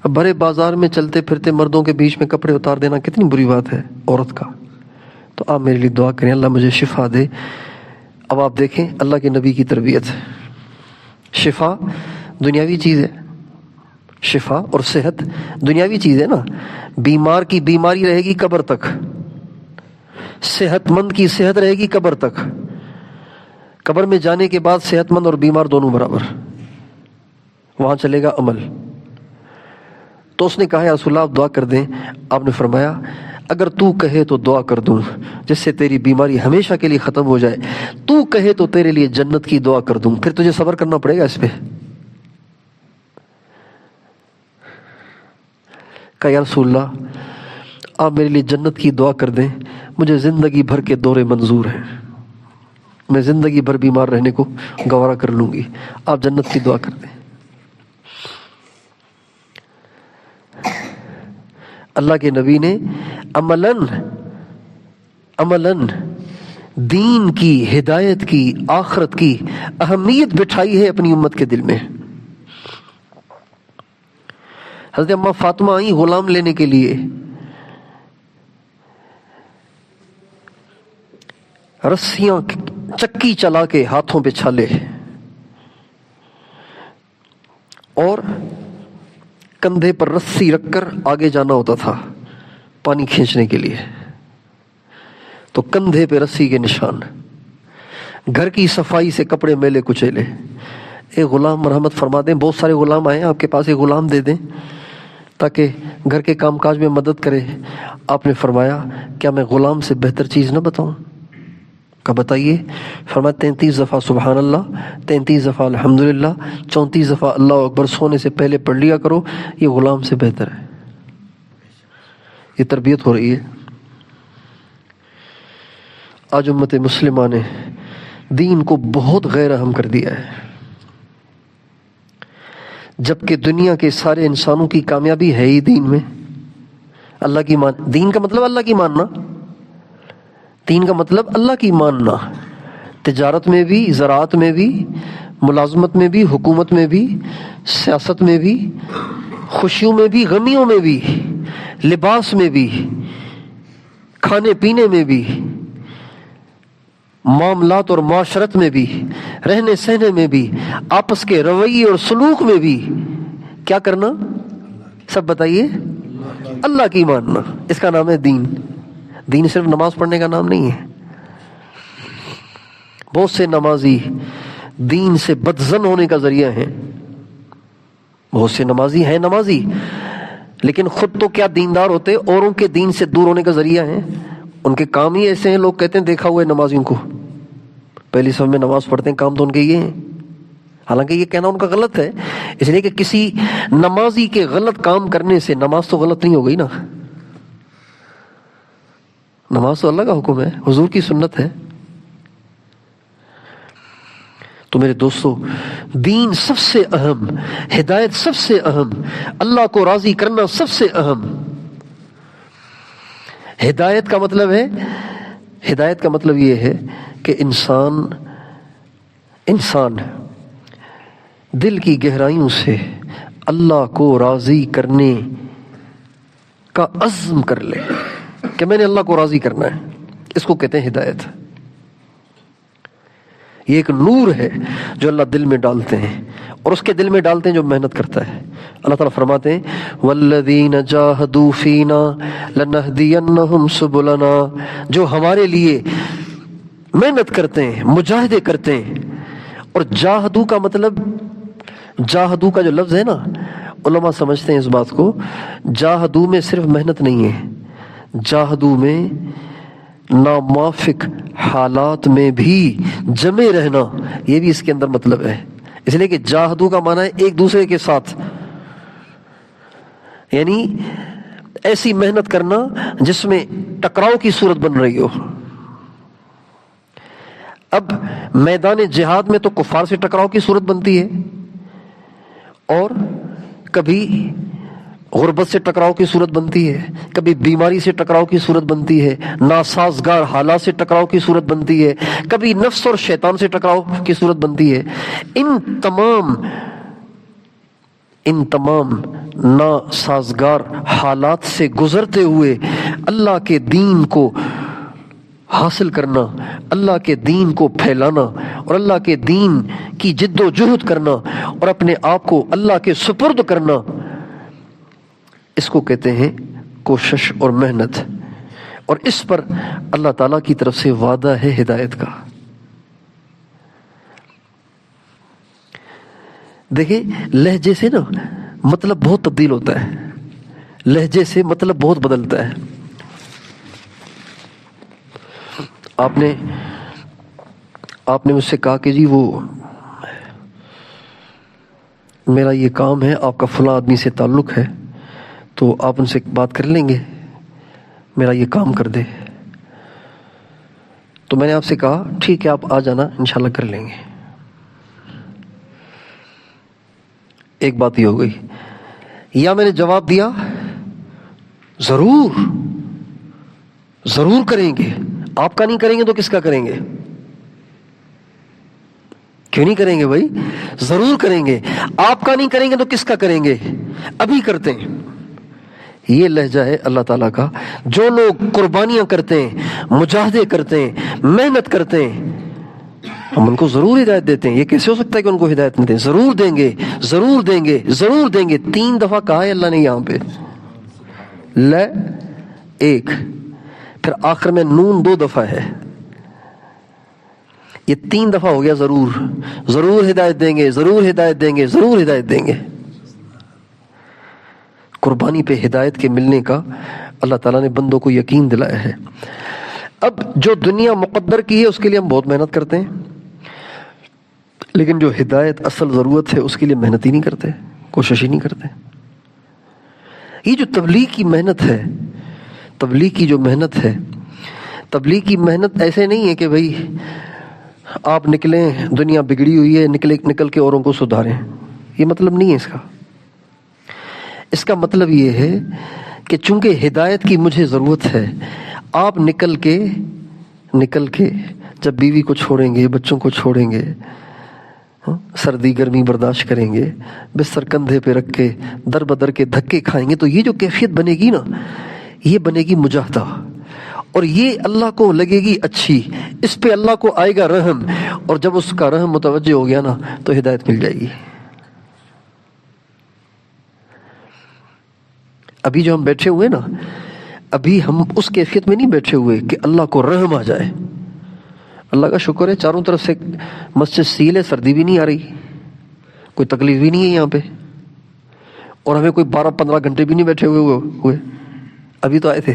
اب بھرے بازار میں چلتے پھرتے مردوں کے بیچ میں کپڑے اتار دینا کتنی بری بات ہے عورت کا۔ تو آپ میرے لیے دعا کریں اللہ مجھے شفا دے۔ اب آپ دیکھیں اللہ کے نبی کی تربیت، شفا دنیاوی چیز ہے، شفا اور صحت دنیاوی چیز ہے نا۔ بیمار کی بیماری رہے گی قبر تک، صحت مند کی صحت رہے گی قبر تک۔ قبر میں جانے کے بعد صحت مند اور بیمار دونوں برابر، وہاں چلے گا عمل۔ تو اس نے کہا یا رسول اللہ آپ دعا کر دیں۔ آپ نے فرمایا اگر تو کہے تو دعا کر دوں جس سے تیری بیماری ہمیشہ کے لیے ختم ہو جائے، تو کہے تو تیرے لیے جنت کی دعا کر دوں، پھر تجھے صبر کرنا پڑے گا اس پہ۔ کہا یا رسول اللہ آپ میرے لیے جنت کی دعا کر دیں، مجھے زندگی بھر کے دورے منظور ہیں، میں زندگی بھر بیمار رہنے کو گوارا کر لوں گی، آپ جنت کی دعا کر دیں۔ اللہ کے نبی نے عملاً دین کی، ہدایت کی، آخرت کی اہمیت بٹھائی ہے اپنی امت کے دل میں۔ حضرت اماں فاطمہ آئیں غلام لینے کے لیے، رسیاں چکی چلا کے ہاتھوں پہ چھالے اور کندھے پر رسی رکھ کر آگے جانا ہوتا تھا پانی کھینچنے کے لیے، تو کندھے پہ رسی کے نشان، گھر کی صفائی سے کپڑے میلے کچیلے۔ ایک غلام مرحمت فرما دیں، بہت سارے غلام آئے آپ کے پاس، ایک غلام دے دیں تاکہ گھر کے کام کاج میں مدد کرے۔ آپ نے فرمایا کیا میں غلام سے بہتر چیز نہ بتاؤں؟ کہا بتائیے۔ فرمایا 33 دفعہ سبحان اللہ، 33 دفعہ الحمدللہ، 34 دفعہ اللہ اکبر سونے سے پہلے پڑھ لیا کرو، یہ غلام سے بہتر ہے۔ یہ تربیت ہو رہی ہے۔ آج امت مسلمہ نے دین کو بہت غیر اہم کر دیا ہے، جبکہ دنیا کے سارے انسانوں کی کامیابی ہے ہی دین میں۔ اللہ کی دین کا مطلب اللہ کی ماننا، دین کا مطلب اللہ کی ماننا، تجارت میں بھی، زراعت میں بھی، ملازمت میں بھی، حکومت میں بھی، سیاست میں بھی، خوشیوں میں بھی، غمیوں میں بھی، لباس میں بھی، کھانے پینے میں بھی، معاملات اور معاشرت میں بھی، رہنے سہنے میں بھی، آپس کے رویے اور سلوک میں بھی کیا کرنا؟ سب بتائیے، اللہ کی ماننا۔ اس کا نام ہے دین۔ دین صرف نماز پڑھنے کا نام نہیں ہے۔ بہت سے نمازی دین سے بدظن ہونے کا ذریعہ ہیں، بہت سے نمازی ہیں نمازی لیکن خود تو کیا دیندار ہوتے، اوروں کے دین سے دور ہونے کا ذریعہ ہیں۔ ان کے کام ہی ایسے ہیں، لوگ کہتے ہیں دیکھا ہوا ہے نمازیوں کو، پہلی صف میں نماز پڑھتے ہیں، کام تو ان کے یہ ہیں۔ حالانکہ یہ کہنا ان کا غلط ہے، اس لیے کہ کسی نمازی کے غلط کام کرنے سے نماز تو غلط نہیں ہو گئی نا۔ نماز تو اللہ کا حکم ہے، حضور کی سنت ہے۔ تو میرے دوستو، دین سب سے اہم، ہدایت سب سے اہم، اللہ کو راضی کرنا سب سے اہم۔ ہدایت کا مطلب یہ ہے کہ انسان دل کی گہرائیوں سے اللہ کو راضی کرنے کا عزم کر لے کہ میں نے اللہ کو راضی کرنا ہے، اس کو کہتے ہیں ہدایت۔ یہ ایک نور ہے جو اللہ دل میں ڈالتے ہیں، اور اس کے دل میں ڈالتے ہیں جو محنت کرتا ہے۔ اللہ تعالیٰ فرماتے ہیں وَالَّذِينَ جَاهَدُوا فِينَا لَنَهْدِيَنَّهُمْ سُبُلَنَا، جو ہمارے لیے محنت کرتے ہیں، مجاہدے کرتے ہیں۔ اور جاہدو کا مطلب، جاہدو کا جو لفظ ہے نا، علماء سمجھتے ہیں اس بات کو، جاہدو میں صرف محنت نہیں ہے، جاہدو میں ناموافق حالات میں بھی جمے رہنا، یہ بھی اس کے اندر مطلب ہے۔ اس لیے کہ جاہدو کا معنی ہے ایک دوسرے کے ساتھ، یعنی ایسی محنت کرنا جس میں ٹکراؤ کی صورت بن رہی ہو۔ اب میدان جہاد میں تو کفار سے ٹکراؤ کی صورت بنتی ہے، اور کبھی غربت سے ٹکراؤ کی صورت بنتی ہے، کبھی بیماری سے ٹکراؤ کی صورت بنتی ہے، ناسازگار حالات سے ٹکراؤ کی صورت بنتی ہے، کبھی نفس اور شیطان سے ٹکراؤ کی صورت بنتی ہے۔ ان تمام ناسازگار حالات سے گزرتے ہوئے اللہ کے دین کو حاصل کرنا، اللہ کے دین کو پھیلانا اور اللہ کے دین کی جد و جہد کرنا اور اپنے آپ کو اللہ کے سپرد کرنا، اس کو کہتے ہیں کوشش اور محنت، اور اس پر اللہ تعالیٰ کی طرف سے وعدہ ہے ہدایت کا۔ دیکھیں لہجے سے نا مطلب بہت تبدیل ہوتا ہے، لہجے سے مطلب بہت بدلتا ہے۔ آپ نے مجھ سے کہا کہ جی وہ میرا یہ کام ہے، آپ کا فلاں آدمی سے تعلق ہے، تو آپ ان سے بات کر لیں گے میرا یہ کام کر دے۔ تو میں نے آپ سے کہا ٹھیک ہے آپ آ جانا، انشاءاللہ کر لیں گے۔ ایک بات یہ ہو گئی، یا میں نے جواب دیا ضرور کریں گے، آپ کا نہیں کریں گے تو کس کا کریں گے؟ کیوں نہیں کریں گے بھائی؟ ضرور کریں گے، آپ کا نہیں کریں گے تو کس کا کریں گے؟ ابھی کرتے ہیں۔ یہ لہجہ ہے اللہ تعالیٰ کا۔ جو لوگ قربانیاں کرتے ہیں، مجاہدے کرتے ہیں، محنت کرتے ہیں، ہم ان کو ضرور ہدایت دیتے ہیں۔ یہ کیسے ہو سکتا ہے کہ ان کو ہدایت نہیں دیں؟ ضرور دیں گے، ضرور دیں گے، ضرور دیں گے۔ 3 دفعہ کہا ہے اللہ نے یہاں پہ، ل ایک، پھر آخر میں نون 2 دفعہ ہے، یہ 3 دفعہ ہو گیا ضرور ہدایت دیں گے، ضرور ہدایت دیں گے، ضرور ہدایت دیں گے۔ قربانی پہ ہدایت کے ملنے کا اللہ تعالیٰ نے بندوں کو یقین دلایا ہے۔ اب جو دنیا مقدر کی ہے اس کے لیے ہم بہت محنت کرتے ہیں، لیکن جو ہدایت اصل ضرورت ہے اس کے لیے محنت ہی نہیں کرتے، کوشش ہی نہیں کرتے۔ یہ جو تبلیغ کی محنت ہے، تبلیغ کی جو محنت ہے، تبلیغ کی محنت ایسے نہیں ہے کہ بھئی آپ نکلیں دنیا بگڑی ہوئی ہے نکل کے اوروں کو سدھاریں، یہ مطلب نہیں ہے اس کا۔ اس کا مطلب یہ ہے کہ چونکہ ہدایت کی مجھے ضرورت ہے، آپ نکل کے جب بیوی کو چھوڑیں گے، بچوں کو چھوڑیں گے، سردی گرمی برداشت کریں گے، بستر کندھے پہ رکھ کے در بدر کے دھکے کھائیں گے، تو یہ جو کیفیت بنے گی نا، یہ بنے گی مجاہدہ، اور یہ اللہ کو لگے گی اچھی، اس پہ اللہ کو آئے گا رحم، اور جب اس کا رحم متوجہ ہو گیا نا تو ہدایت مل جائے گی۔ ابھی جو ہم بیٹھے ہوئے نا، ابھی ہم اس کیفیت میں نہیں بیٹھے ہوئے کہ اللہ کو رحم آ جائے۔ اللہ کا شکر ہے چاروں طرف سے مسجد سیل ہے، سردی بھی نہیں آ رہی، کوئی تکلیف بھی نہیں ہے یہاں پہ، اور ہمیں کوئی 12-15 گھنٹے بھی نہیں بیٹھے ہوئے، ابھی تو آئے تھے۔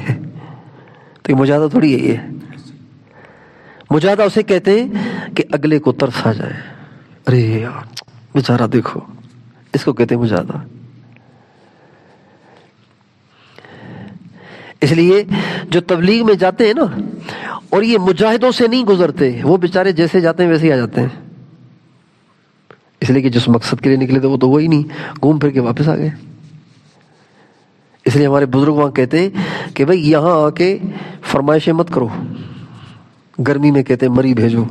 تو یہ مجاہدہ تھوڑی ہے، یہ مجاہدہ اسے کہتے ہیں کہ اگلے کو ترس آ جائے، ارے یار بیچارہ دیکھو، اس کو کہتے ہیں مجاہدہ۔ اس لیے جو تبلیغ میں جاتے ہیں نا اور یہ مجاہدوں سے نہیں گزرتے، وہ بیچارے جیسے جاتے ہیں ویسے ہی آ جاتے ہیں، اس لیے کہ جس مقصد کے لیے نکلے تھے وہ تو وہی نہیں، گھوم پھر کے واپس آ گئے۔ اس لیے ہمارے بزرگ وہاں کہتے ہیں کہ بھئی یہاں آ کے فرمائشیں مت کرو، گرمی میں کہتے ہیں مری بھیجو،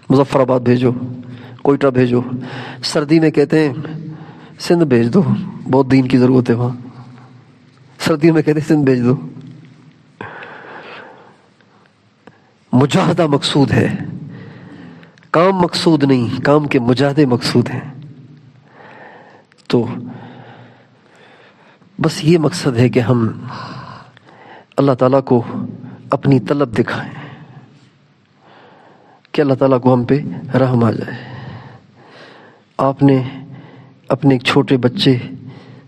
مظفر آباد بھیجو، کوئٹہ بھیجو، سردی میں کہتے ہیں سندھ بھیج دو، بہت دین کی ضرورت ہے وہاں، سردیوں میں کہتے ہیں سندھ بھیج دو۔ مجاہدہ مقصود ہے، کام مقصود نہیں، کام کے مجاہدے مقصود ہیں۔ تو بس یہ مقصد ہے کہ ہم اللہ تعالیٰ کو اپنی طلب دکھائیں کہ اللہ تعالیٰ کو ہم پہ رحم آ جائے۔ آپ نے اپنے ایک چھوٹے بچے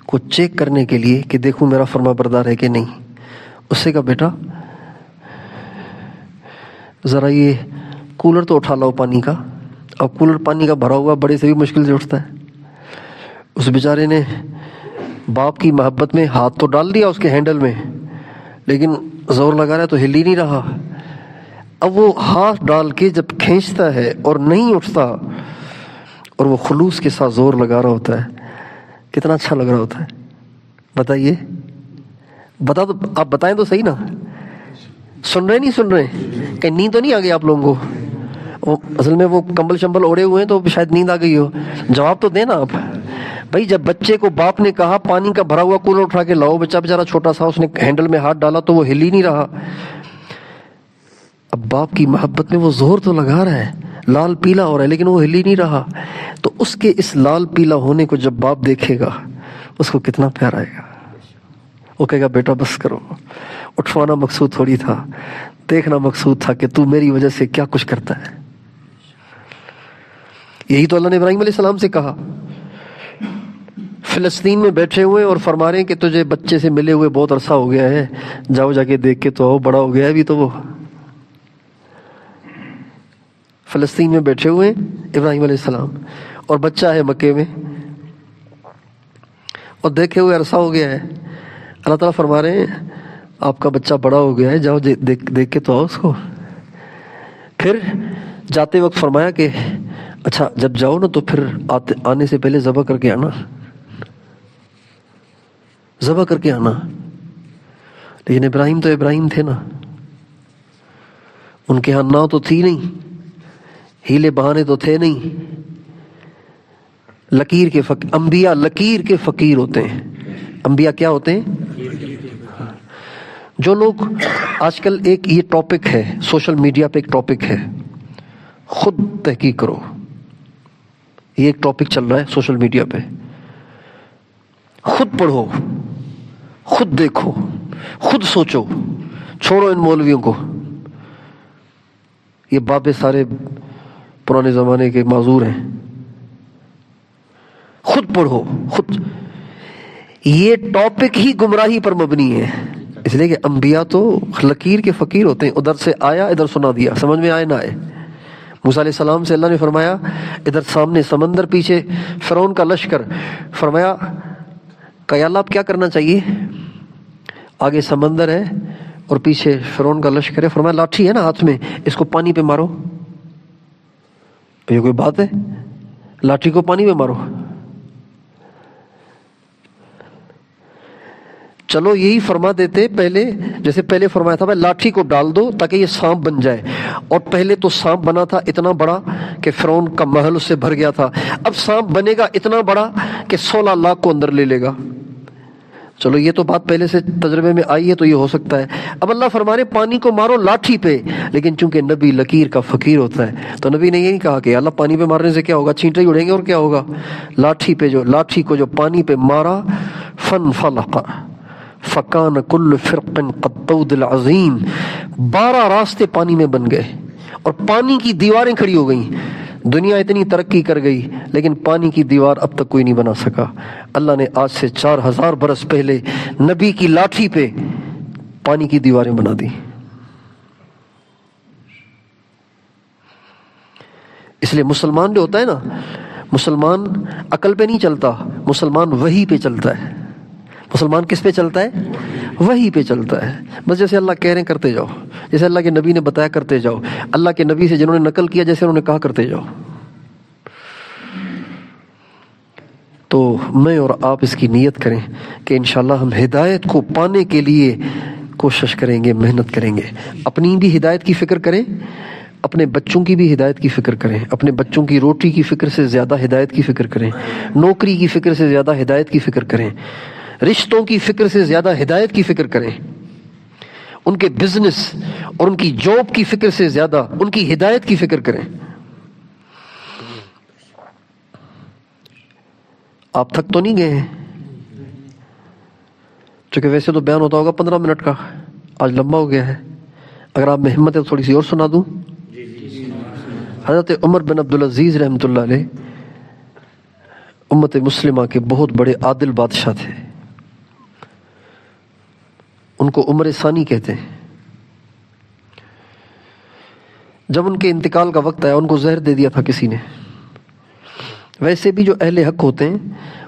کو چیک کرنے کے لیے کہ دیکھوں میرا فرما بردار ہے کہ نہیں، اس سے کہا بیٹا ذرا یہ کولر تو اٹھا لاؤ پانی کا۔ اب کولر پانی کا بھرا ہوا بڑے سے بھی مشکل سے اٹھتا ہے۔ اس بیچارے نے باپ کی محبت میں ہاتھ تو ڈال دیا اس کے ہینڈل میں، لیکن زور لگا رہا ہے تو ہل ہی نہیں رہا۔ اب وہ ہاتھ ڈال کے جب کھینچتا ہے اور نہیں اٹھتا، اور وہ خلوص کے ساتھ زور لگا رہا ہوتا ہے، کتنا اچھا لگ رہا ہوتا ہے؟ بتائیے، بتا دو، آپ بتائیں تو صحیح نا، سن رہے نہیں سن رہے؟ کہیں نیند تو نہیں آ گئی آپ لوگوں کو؟ اصل میں وہ کمبل شمبل اوڑے ہوئے ہیں تو شاید نیند آ گئی ہو، جواب تو دیں نا آپ بھائی۔ جب بچے کو باپ نے کہا پانی کا بھرا ہوا کولر اٹھا کے لاؤ، بچہ بیچارہ چھوٹا سا، اس نے ہینڈل میں ہاتھ ڈالا تو وہ ہل ہی نہیں رہا۔ اب باپ کی محبت میں وہ زور تو لگا رہا ہے، لال پیلا ہو رہا ہے لیکن وہ ہل ہی نہیں رہا۔ تو اس کے اس لال پیلا ہونے کو جب باپ دیکھے گا اس کو کتنا پیار آئے گا، وہ کہے گا بیٹا بس کرو، اٹھوانا مقصود تھوڑی تھا، دیکھنا مقصود تھا کہ تو میری وجہ سے کیا کچھ کرتا ہے۔ یہی تو اللہ نے ابراہیم علیہ السلام سے کہا، فلسطین میں بیٹھے ہوئے اور فرما رہے ہیں کہ تجھے بچے سے ملے ہوئے بہت عرصہ ہو گیا ہے، جاؤ جا کے دیکھ کے تو آؤ، بڑا ہو گیا ہے ابھی تو وہ۔ فلسطین میں بیٹھے ہوئے ہیں ابراہیم علیہ السلام اور بچہ ہے مکے میں، اور دیکھے ہوئے عرصہ ہو گیا ہے۔ اللہ تعالیٰ فرما رہے ہیں آپ کا بچہ بڑا ہو گیا ہے، جاؤ دیکھ کے تو آؤ اس کو۔ پھر جاتے وقت فرمایا کہ اچھا جب جاؤ نا تو پھر آنے سے پہلے ذبح کر کے آنا، ذبح کر کے آنا۔ لیکن ابراہیم تو ابراہیم تھے نا، ان کے ہاں نہ تو تھی نہیں، ہیلے بہانے تو تھے نہیں، انبیاء لکیر کے فقیر ہوتے ہیں۔ انبیاء کیا ہوتے ہیں؟ جو لوگ آج کل ایک یہ ٹاپک ہے سوشل میڈیا پہ، ایک ٹاپک ہے خود تحقیق کرو، یہ ایک ٹاپک چل رہا ہے سوشل میڈیا پہ، خود پڑھو، خود دیکھو، خود سوچو، چھوڑو ان مولویوں کو، یہ بابے سارے پرانے زمانے کے معذور ہیں۔ خود پڑھو، خود، یہ ٹاپک ہی گمراہی پر مبنی ہے، اس لیے کہ انبیاء تو لکیر کے فقیر ہوتے ہیں، ادھر سے آیا ادھر سنا دیا، سمجھ میں آئے نہ آئے۔ موسیٰ علیہ السلام سے اللہ نے فرمایا ادھر سامنے سمندر، پیچھے فرعون کا لشکر، فرمایا کہ یا اللہ اب کیا کرنا چاہیے؟ آگے سمندر ہے اور پیچھے فرعون کا لشکر ہے، فرمایا لاٹھی ہے نا ہاتھ میں، اس کو پانی پہ مارو۔ یہ کوئی بات ہے؟ لاٹھی کو پانی پہ مارو؟ چلو یہی فرما دیتے پہلے، جیسے پہلے فرمایا تھا بھائی لاٹھی کو ڈال دو تاکہ یہ سانپ بن جائے، اور پہلے تو سانپ بنا تھا اتنا بڑا کہ فرعون کا محل اس سے بھر گیا تھا، اب سانپ بنے گا اتنا بڑا کہ 16 لاکھ کو اندر لے لے گا۔ چلو یہ تو بات پہلے سے تجربے میں آئی ہے تو یہ ہو سکتا ہے۔ اب اللہ فرما رہے پانی کو مارو لاٹھی پہ، لیکن چونکہ نبی لکیر کا فقیر ہوتا ہے تو نبی نے یہ نہیں کہا کہ اللہ پانی پہ مارنے سے کیا ہوگا، چینٹے ہی اڑیں گے اور کیا ہوگا۔ لاٹھی کو جو پانی پہ مارا، فانفلق فکان کل فرق قطود العظیم، 12 راستے پانی میں بن گئے اور پانی کی دیواریں کھڑی ہو گئیں۔ دنیا اتنی ترقی کر گئی لیکن پانی کی دیوار اب تک کوئی نہیں بنا سکا۔ اللہ نے آج سے 4000 برس پہلے نبی کی لاٹھی پہ پانی کی دیواریں بنا دی۔ اس لیے مسلمان جو ہوتا ہے نا، مسلمان عقل پہ نہیں چلتا، مسلمان وحی پہ چلتا ہے۔ مسلمان کس پہ چلتا ہے؟ وحی پہ چلتا ہے۔ بس جیسے اللہ کہہ رہے ہیں کرتے جاؤ، جیسے اللہ کے نبی نے بتایا کرتے جاؤ، اللہ کے نبی سے جنہوں نے نقل کیا جیسے انہوں نے کہا کرتے جاؤ۔ تو میں اور آپ اس کی نیت کریں کہ انشاءاللہ ہم ہدایت کو پانے کے لیے کوشش کریں گے، محنت کریں گے، اپنی بھی ہدایت کی فکر کریں، اپنے بچوں کی بھی ہدایت کی فکر کریں، اپنے بچوں کی روٹی کی فکر سے زیادہ ہدایت کی فکر کریں، نوکری کی فکر سے زیادہ ہدایت کی فکر کریں، رشتوں کی فکر سے زیادہ ہدایت کی فکر کریں، ان کے بزنس اور ان کی جاب کی فکر سے زیادہ ان کی ہدایت کی فکر کریں۔ آپ تھک تو نہیں گئے ہیں؟ چونکہ ویسے تو بیان ہوتا ہوگا 15 منٹ کا، آج لمبا ہو گیا ہے، اگر آپ میں ہمت ہے تو تھوڑی سی اور سنا دوں۔ حضرت عمر بن عبدالعزیز رحمۃ اللہ علیہ امت مسلمہ کے بہت بڑے عادل بادشاہ تھے، ان کو عمر ثانی کہتے ہیں۔ جب ان کے انتقال کا وقت آیا ان کو زہر دے دیا تھا کسی نے۔ ویسے بھی جو اہل حق ہوتے ہیں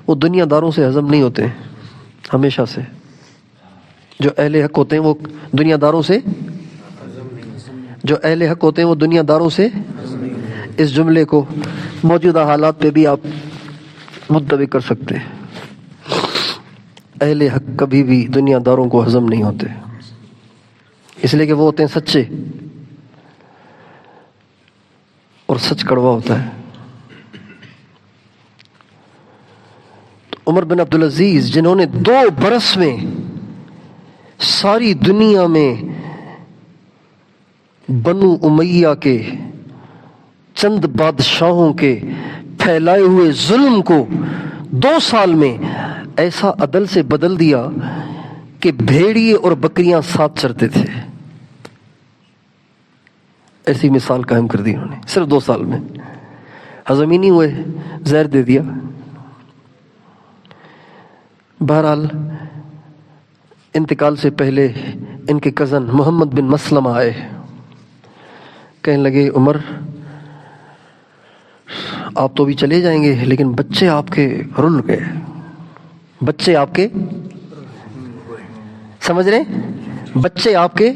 وہ دنیا داروں سے ہضم نہیں ہوتے ہیں، ہمیشہ سے جو اہل حق ہوتے ہیں وہ دنیا داروں سے، جو اہل حق ہوتے ہیں وہ دنیا داروں سے، اس جملے کو موجودہ حالات پہ بھی آپ منطبق کر سکتے ہیں۔ اہل حق کبھی بھی دنیا داروں کو ہضم نہیں ہوتے، اس لیے کہ وہ ہوتے ہیں سچے، اور سچ کڑوا ہوتا ہے۔ تو عمر بن عبدالعزیز جنہوں نے 2 برس میں ساری دنیا میں بنو امیہ کے چند بادشاہوں کے پھیلائے ہوئے ظلم کو 2 سال میں ایسا عدل سے بدل دیا کہ بھیڑیے اور بکریاں ساتھ چرتے تھے، ایسی مثال قائم کر دی انہوں نے صرف 2 سال میں۔ ہضم ہی نہیں ہوئے، زہر دے دیا۔ بہرحال انتقال سے پہلے ان کے کزن محمد بن مسلمہ آئے، کہنے لگے عمر آپ تو بھی چلے جائیں گے لیکن بچے آپ کے رل گئے، بچے آپ کے، سمجھ رہے ہیں؟ بچے آپ کے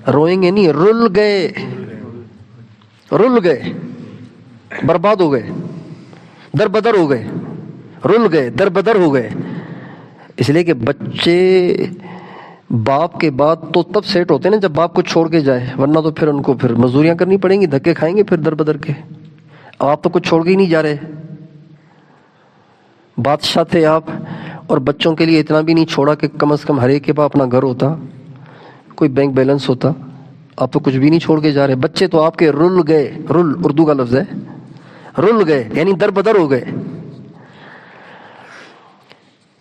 روئیں گے نہیں، رل گئے، رل گئے، برباد ہو گئے، در بدر ہو گئے، رل گئے، در بدر ہو گئے۔ اس لیے کہ بچے باپ کے بعد تو تب سیٹ ہوتے ہیں نا جب باپ کو چھوڑ کے جائے، ورنہ تو پھر ان کو پھر مزدوریاں کرنی پڑیں گی، دھکے کھائیں گے پھر در بدر کے۔ آپ تو کچھ چھوڑ کے ہی نہیں جا رہے، بادشاہ تھے آپ، اور بچوں کے لیے اتنا بھی نہیں چھوڑا کہ کم از کم ہر ایک کے پاس اپنا گھر ہوتا، کوئی بینک بیلنس ہوتا۔ آپ تو کچھ بھی نہیں چھوڑ کے جا رہے، بچے تو آپ کے رل گئے، رل اردو کا لفظ ہے، رل گئے یعنی در بدر ہو گئے۔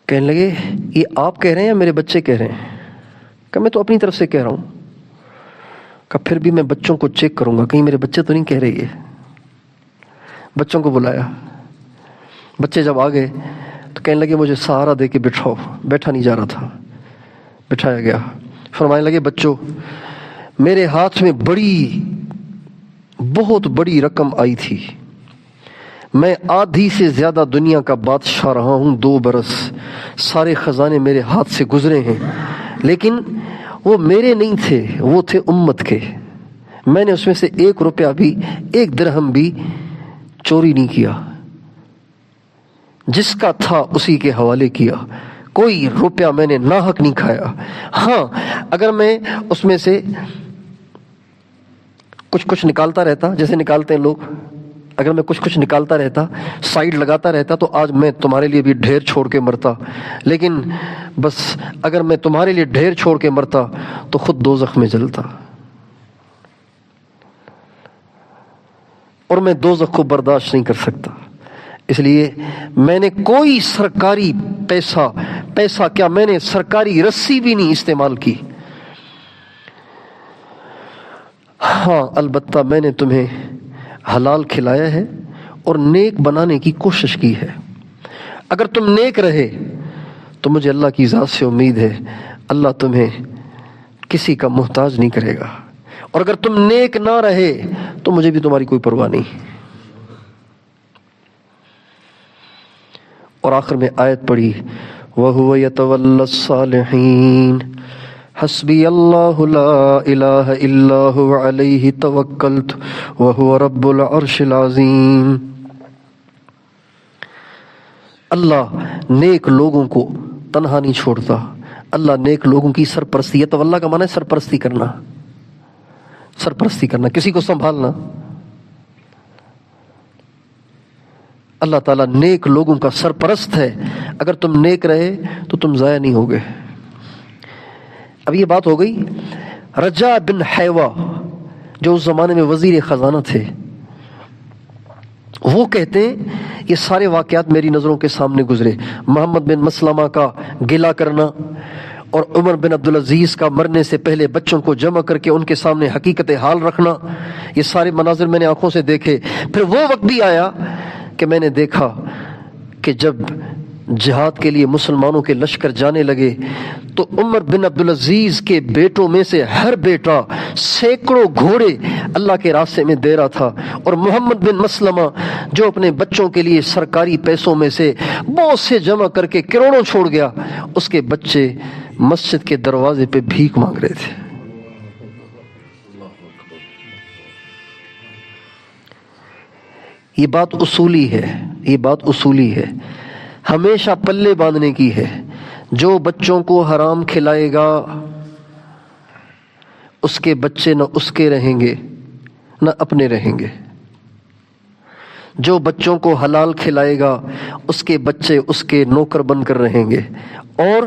کہنے لگے یہ آپ کہہ رہے ہیں یا میرے بچے کہہ رہے ہیں؟ کہ میں تو اپنی طرف سے کہہ رہا ہوں۔ کہ پھر بھی میں بچوں کو چیک کروں گا کہیں میرے بچے تو نہیں کہہ رہے یہ۔ بچوں کو بلایا، بچے جب آ گئے تو کہنے لگے مجھے سہارا دے کے بٹھاؤ، بیٹھا نہیں جا رہا تھا، بٹھایا گیا۔ فرمانے لگے بچوں میرے ہاتھ میں بہت بڑی رقم آئی تھی، میں آدھی سے زیادہ دنیا کا بادشاہ رہا ہوں، 2 برس سارے خزانے میرے ہاتھ سے گزرے ہیں، لیکن وہ میرے نہیں تھے، وہ تھے امت کے۔ میں نے اس میں سے 1 روپیہ بھی، 1 درہم بھی چوری نہیں کیا، جس کا تھا اسی کے حوالے کیا، کوئی روپیہ میں نے ناحق نہیں کھایا۔ ہاں اگر میں اس میں سے کچھ نکالتا رہتا، جیسے نکالتے ہیں لوگ، اگر میں کچھ نکالتا رہتا، سائیڈ لگاتا رہتا، تو آج میں تمہارے لیے بھی ڈھیر چھوڑ کے مرتا، لیکن بس اگر میں تمہارے لیے ڈھیر چھوڑ کے مرتا تو خود دوزخ میں جلتا، اور میں دوزخ کو برداشت نہیں کر سکتا۔ اس لیے میں نے کوئی سرکاری پیسہ کیا، میں نے سرکاری رسی بھی نہیں استعمال کی۔ ہاں البتہ میں نے تمہیں حلال کھلایا ہے اور نیک بنانے کی کوشش کی ہے۔ اگر تم نیک رہے تو مجھے اللہ کی ذات سے امید ہے اللہ تمہیں کسی کا محتاج نہیں کرے گا، اور اگر تم نیک نہ رہے تو مجھے بھی تمہاری کوئی پرواہ نہیں۔ اور آخر میں آیت پڑھی وَهُوَ يَتَوَلَّى الصَّالِحِينَ حسبی اللہ لا الہ الا هو علیہ توکلت وهو رب العرش العظیم۔ اللہ نیک لوگوں کو تنہا نہیں چھوڑتا، اللہ نیک لوگوں کی سرپرستی، یہ تولا کا معنی ہے سرپرستی کرنا، سرپرستی کرنا، کسی کو سنبھالنا۔ اللہ تعالیٰ نیک لوگوں کا سرپرست ہے، اگر تم نیک رہے تو تم ضائع نہیں ہوگے۔ اب یہ بات ہو گئی رجاء بن حیوہ جو اس زمانے میں وزیر خزانہ تھے، وہ کہتے ہیں یہ سارے واقعات میری نظروں کے سامنے گزرے، محمد بن مسلمہ کا گلہ کرنا اور عمر بن عبدالعزیز کا مرنے سے پہلے بچوں کو جمع کر کے ان کے سامنے حقیقت حال رکھنا، یہ سارے مناظر میں نے آنکھوں سے دیکھے۔ پھر وہ وقت بھی آیا کہ میں نے دیکھا کہ جب جہاد کے لیے مسلمانوں کے لشکر جانے لگے تو عمر بن عبدالعزیز کے بیٹوں میں سے ہر بیٹا سینکڑوں گھوڑے اللہ کے راستے میں دے رہا تھا، اور محمد بن مسلمہ جو اپنے بچوں کے لیے سرکاری پیسوں میں سے بہت سے جمع کر کے کروڑوں چھوڑ گیا، اس کے بچے مسجد کے دروازے پہ بھیک مانگ رہے تھے۔ یہ بات اصولی ہے، یہ بات اصولی ہے، ہمیشہ پلے باندھنے کی ہے۔ جو بچوں کو حرام کھلائے گا اس کے بچے نہ اس کے رہیں گے نہ اپنے رہیں گے، جو بچوں کو حلال کھلائے گا اس کے بچے اس کے نوکر بن کر رہیں گے، اور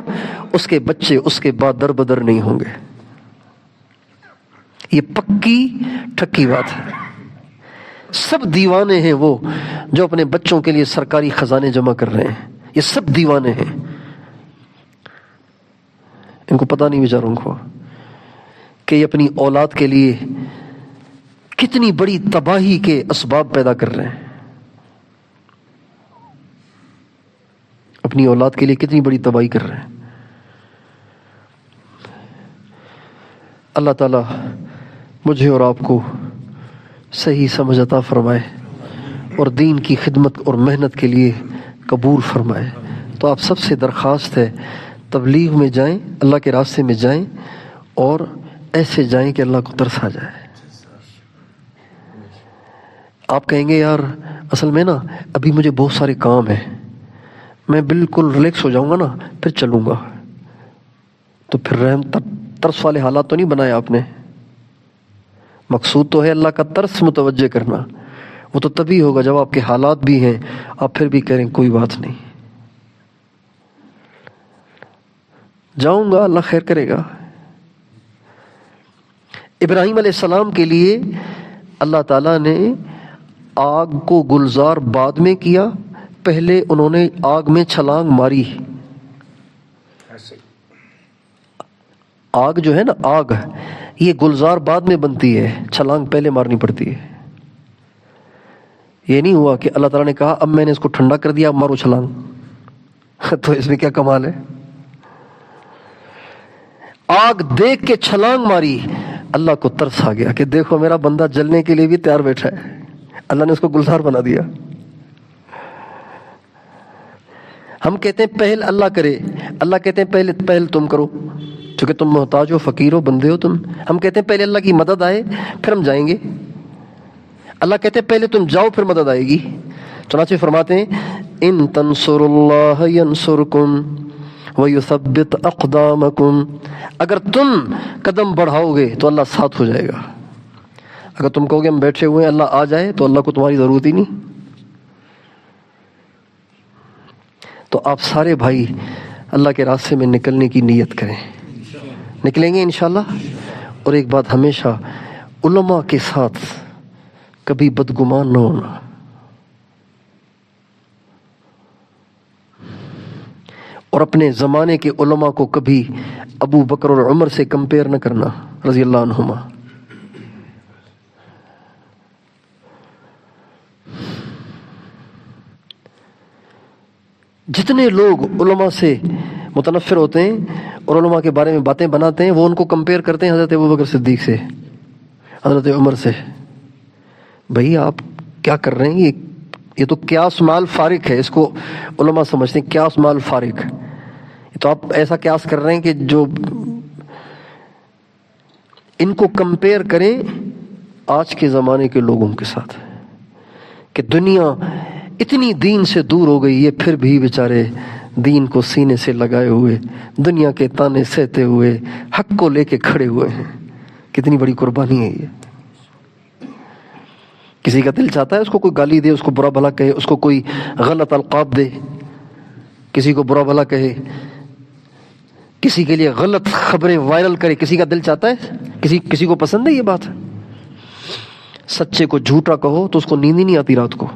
اس کے بچے اس کے بعد در بدر نہیں ہوں گے۔ یہ پکی ٹھکی بات ہے۔ سب دیوانے ہیں وہ جو اپنے بچوں کے لیے سرکاری خزانے جمع کر رہے ہیں، یہ سب دیوانے ہیں، ان کو پتہ نہیں بیچاروں کو کہ یہ اپنی اولاد کے لیے کتنی بڑی تباہی کے اسباب پیدا کر رہے ہیں، اپنی اولاد کے لیے کتنی بڑی تباہی کر رہے ہیں۔ اللہ تعالیٰ مجھے اور آپ کو صحیح سمجھ عطا فرمائے اور دین کی خدمت اور محنت کے لیے قبول فرمائے۔ تو آپ سب سے درخواست ہے تبلیغ میں جائیں، اللہ کے راستے میں جائیں، اور ایسے جائیں کہ اللہ کو ترس آ جائے۔ آپ کہیں گے یار اصل میں نا ابھی مجھے بہت سارے کام ہیں، میں بالکل ریلیکس ہو جاؤں گا نا پھر چلوں گا، تو پھر رحم ترس والے حالات تو نہیں بنائے آپ نے۔ مقصود تو ہے اللہ کا ترس متوجہ کرنا، وہ تو تبھی ہوگا جب آپ کے حالات بھی ہیں آپ پھر بھی کہہ رہے ہیں کوئی بات نہیں، جاؤں گا اللہ خیر کرے گا۔ ابراہیم علیہ السلام کے لیے اللہ تعالیٰ نے آگ کو گلزار بعد میں کیا، پہلے انہوں نے آگ میں چھلانگ ماری۔ آگ جو ہے نا، آگ یہ گلزار بعد میں بنتی ہے، چھلانگ پہلے مارنی پڑتی ہے۔ یہ نہیں ہوا کہ اللہ تعالیٰ نے کہا اب میں نے اس کو ٹھنڈا کر دیا اب مارو چھلانگ تو اس میں کیا کمال ہے؟ آگ دیکھ کے چھلانگ ماری، اللہ کو ترس آ گیا کہ دیکھو میرا بندہ جلنے کے لیے بھی تیار بیٹھا ہے، اللہ نے اس کو گلزار بنا دیا۔ ہم کہتے ہیں پہل اللہ کرے، اللہ کہتے ہیں پہل تم کرو، چونکہ تم محتاج ہو، فقیر ہو، بندے ہو تم۔ ہم کہتے ہیں پہلے اللہ کی مدد آئے پھر ہم جائیں گے، اللہ کہتے ہیں پہلے تم جاؤ پھر مدد آئے گی۔ چنانچہ فرماتے ہیں ان تنصروا اللہ ینصرکم وَيُثَبِّتْ أَقْدَامَكُمْ، اگر تم قدم بڑھاؤ گے تو اللہ ساتھ ہو جائے گا۔ اگر تم کہو گے ہم بیٹھے ہوئے ہیں اللہ آ جائے تو اللہ کو تمہاری ضرورت ہی نہیں۔ تو آپ سارے بھائی اللہ کے راستے میں نکلنے کی نیت کریں، نکلیں گے انشاءاللہ۔ اور ایک بات ہمیشہ علماء کے ساتھ کبھی بدگمان نہ ہونا، اور اپنے زمانے کے علماء کو کبھی ابو بکر اور عمر سے کمپیئر نہ کرنا رضی اللہ عنہما۔ جتنے لوگ علماء سے متنفر ہوتے ہیں اور علماء کے بارے میں باتیں بناتے ہیں وہ ان کو کمپیئر کرتے ہیں حضرت ابو بکر صدیق سے، حضرت عمر سے۔ بھئی آپ کیا کر رہے ہیں؟ یہ تو قیاس مال فارق ہے، اس کو علماء سمجھتے ہیں قیاس مال فارق۔ تو آپ ایسا قیاس کر رہے ہیں کہ جو ان کو کمپیئر کریں آج کے زمانے کے لوگوں کے ساتھ، کہ دنیا اتنی دین سے دور ہو گئی ہے پھر بھی بیچارے دین کو سینے سے لگائے ہوئے، دنیا کے تانے سہتے ہوئے حق کو لے کے کھڑے ہوئے ہیں۔ کتنی بڑی قربانی ہے یہ۔ کسی کا دل چاہتا ہے اس کو کوئی گالی دے، اس کو برا بھلا کہے، اس کو کوئی غلط القاب دے، کسی کو برا بھلا کہے، کسی کے لیے غلط خبریں وائرل کرے، کسی کا دل چاہتا ہے؟ کسی کو پسند ہے یہ بات؟ سچے کو جھوٹا کہو تو اس کو نیند ہی نہیں آتی رات کو۔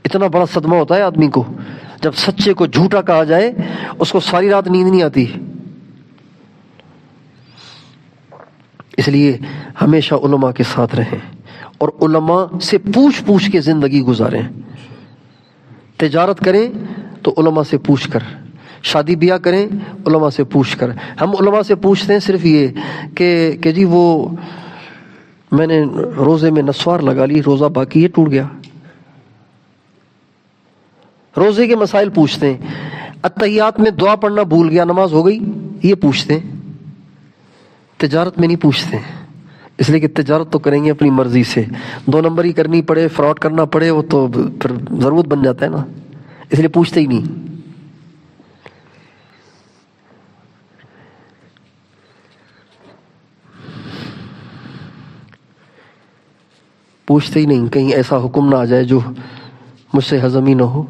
اتنا بڑا صدمہ ہوتا ہے آدمی کو جب سچے کو جھوٹا کہا جائے، اس کو ساری رات نیند نہیں آتی۔ اس لیے ہمیشہ علماء کے ساتھ رہیں اور علماء سے پوچھ کے زندگی گزاریں۔ تجارت کریں تو علماء سے پوچھ کر، شادی بیاہ کریں علماء سے پوچھ کر۔ ہم علماء سے پوچھتے ہیں صرف یہ کہ جی وہ میں نے روزے میں نسوار لگا لی، روزہ باقی ہے ٹوٹ گیا۔ روزے کے مسائل پوچھتے ہیں، اتحیات میں دعا پڑھنا بھول گیا، نماز ہو گئی، یہ پوچھتے ہیں۔ تجارت میں نہیں پوچھتے ہیں، اس لیے کہ تجارت تو کریں گے اپنی مرضی سے، 2 نمبری کرنی پڑے، فراڈ کرنا پڑے، وہ تو پھر ضرورت بن جاتا ہے نا، اس لیے پوچھتے ہی نہیں۔ پوچھتے ہی نہیں، کہیں ایسا حکم نہ آ جائے جو مجھ سے ہضم ہی نہ ہو۔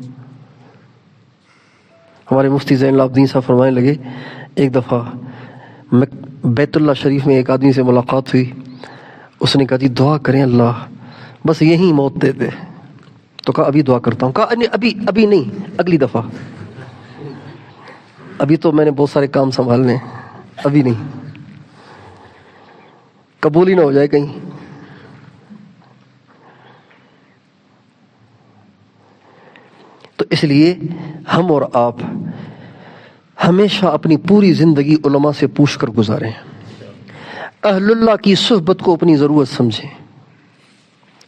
ہمارے مفتی زین العابدین صاحب فرمانے لگے، ایک دفعہ میں بیت اللہ شریف میں ایک آدمی سے ملاقات ہوئی، اس نے کہا جی دعا کریں اللہ بس یہی موت دے دے۔ تو کہا ابھی دعا کرتا ہوں۔ کہا ابھی نہیں، اگلی دفعہ، ابھی تو میں نے بہت سارے کام سنبھالنے، ابھی نہیں، قبول ہی نہ ہو جائے کہیں۔ تو اس لیے ہم اور آپ ہمیشہ اپنی پوری زندگی علماء سے پوچھ کر گزاریں، اہل اللہ کی صحبت کو اپنی ضرورت سمجھیں،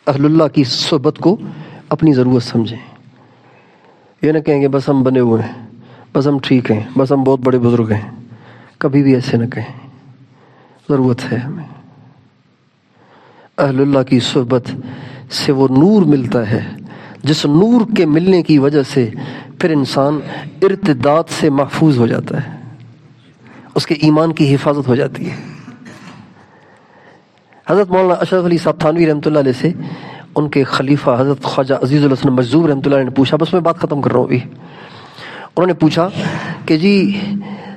اہل اللہ کی صحبت کو اپنی ضرورت سمجھیں۔ یہ نہ کہیں گے بس ہم بنے ہوئے ہیں، بس ہم ٹھیک ہیں، بس ہم بہت بڑے بزرگ ہیں، کبھی بھی ایسے نہ کہیں۔ ضرورت ہے ہمیں اہل اللہ کی صحبت سے، وہ نور ملتا ہے جس نور کے ملنے کی وجہ سے پھر انسان ارتداد سے محفوظ ہو جاتا ہے، اس کے ایمان کی حفاظت ہو جاتی ہے۔ حضرت مولانا اشرف علی صاحب تھانوی رحمۃ اللہ علیہ سے ان کے خلیفہ حضرت خواجہ عزیز الحسن مجذوب رحمۃ اللہ علیہ نے پوچھا، بس میں بات ختم کر رہا ہوں ابھی۔ انہوں نے پوچھا کہ جی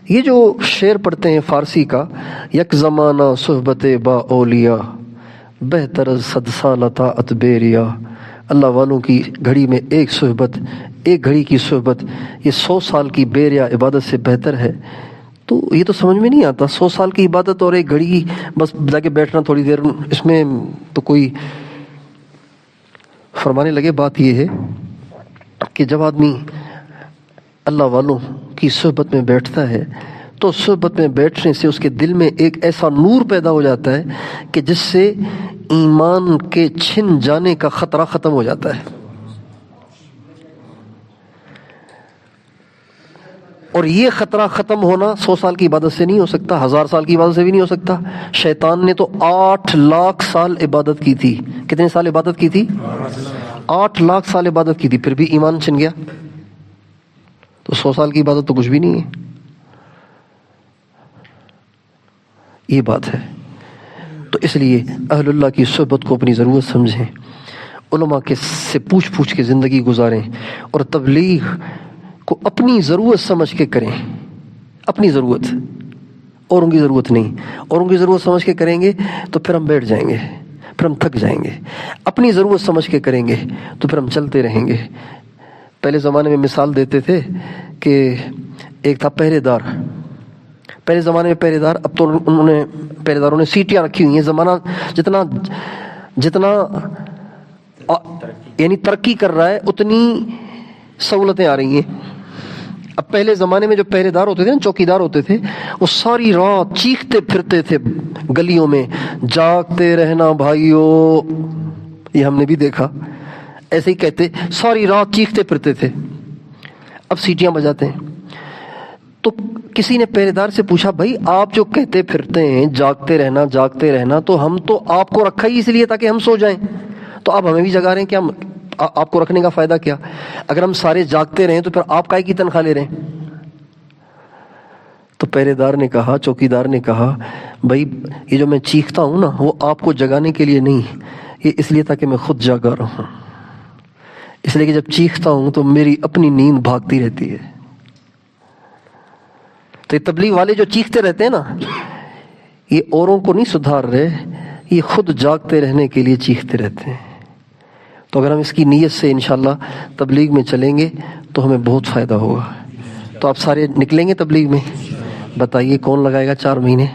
یہ جو شعر پڑھتے ہیں فارسی کا، یک زمانہ صحبت با اولیاء بہتر از 100 سالہ طاعت بیریا، اللہ والوں کی گھڑی میں ایک صحبت، ایک گھڑی کی صحبت یہ 100 سال کی بیریا عبادت سے بہتر ہے۔ تو یہ تو سمجھ میں نہیں آتا، 100 سال کی عبادت اور ایک گھڑی بس جا کے بیٹھنا تھوڑی دیر، اس میں تو کوئی۔ فرمانے لگے بات یہ ہے کہ جب آدمی اللہ والوں کی صحبت میں بیٹھتا ہے تو صحبت میں بیٹھنے سے اس کے دل میں ایک ایسا نور پیدا ہو جاتا ہے کہ جس سے ایمان کے چھن جانے کا خطرہ ختم ہو جاتا ہے۔ اور یہ خطرہ ختم ہونا 100 سال کی عبادت سے نہیں ہو سکتا، 1000 سال کی عبادت سے بھی نہیں ہو سکتا۔ شیطان نے تو 8 لاکھ سال عبادت کی تھی۔ کتنے سال عبادت کی تھی؟ 8 لاکھ سال عبادت کی تھی، پھر بھی ایمان چھن گیا۔ تو 100 سال کی عبادت تو کچھ بھی نہیں ہے۔ یہ بات ہے۔ تو اس لیے اہل اللہ کی صحبت کو اپنی ضرورت سمجھیں، علماء کے سے پوچھ کے زندگی گزاریں، اور تبلیغ کو اپنی ضرورت سمجھ کے کریں، اپنی ضرورت، اوروں کی ضرورت نہیں۔ اوروں کی ضرورت سمجھ کے کریں گے تو پھر ہم بیٹھ جائیں گے، پھر ہم تھک جائیں گے۔ اپنی ضرورت سمجھ کے کریں گے تو پھر ہم چلتے رہیں گے۔ پہلے زمانے میں مثال دیتے تھے کہ ایک تھا پہرے دار، پہلے زمانے میں پہرے دار، اب تو انہوں نے پہرے داروں نے سیٹیاں رکھی ہوئی ہیں۔ زمانہ جتنا یعنی ترقی کر رہا ہے اتنی سہولتیں آ رہی ہیں۔ اب پہلے زمانے میں جو پہرے دار ہوتے تھے نا، چوکی دار ہوتے تھے، وہ ساری رات چیختے پھرتے تھے گلیوں میں، جاگتے رہنا بھائیو۔ یہ ہم نے بھی دیکھا، ایسے ہی کہتے، ساری رات چیختے پھرتے تھے۔ اب سیٹیاں بجاتے ہیں۔ تو کسی نے پہرے دار سے پوچھا، بھائی آپ جو کہتے پھرتے ہیں جاگتے رہنا جاگتے رہنا، تو ہم تو آپ کو رکھا ہی اس لیے تاکہ ہم سو جائیں، تو آپ ہمیں بھی جگا رہے ہیں، کیا آپ کو رکھنے کا فائدہ کیا؟ اگر ہم سارے جاگتے رہیں تو پھر آپ کائے کی تنخواہ لے رہے ہیں؟ تو پہرے دار نے کہا، چوکی دار نے کہا، بھائی یہ جو میں چیختا ہوں نا، وہ آپ کو جگانے کے لیے نہیں، یہ اس لیے تاکہ میں خود جاگا رہوں۔ اس لیے کہ جب چیختا ہوں تو میری اپنی نیند بھاگتی رہتی ہے۔ تو یہ تبلیغ والے جو چیختے رہتے ہیں نا، یہ اوروں کو نہیں سدھار رہے، یہ خود جاگتے رہنے کے لیے چیختے رہتے ہیں۔ تو اگر ہم اس کی نیت سے انشاءاللہ تبلیغ میں چلیں گے تو ہمیں بہت فائدہ ہوگا۔ تو آپ سارے نکلیں گے تبلیغ میں؟ بتائیے کون لگائے گا 4 مہینے؟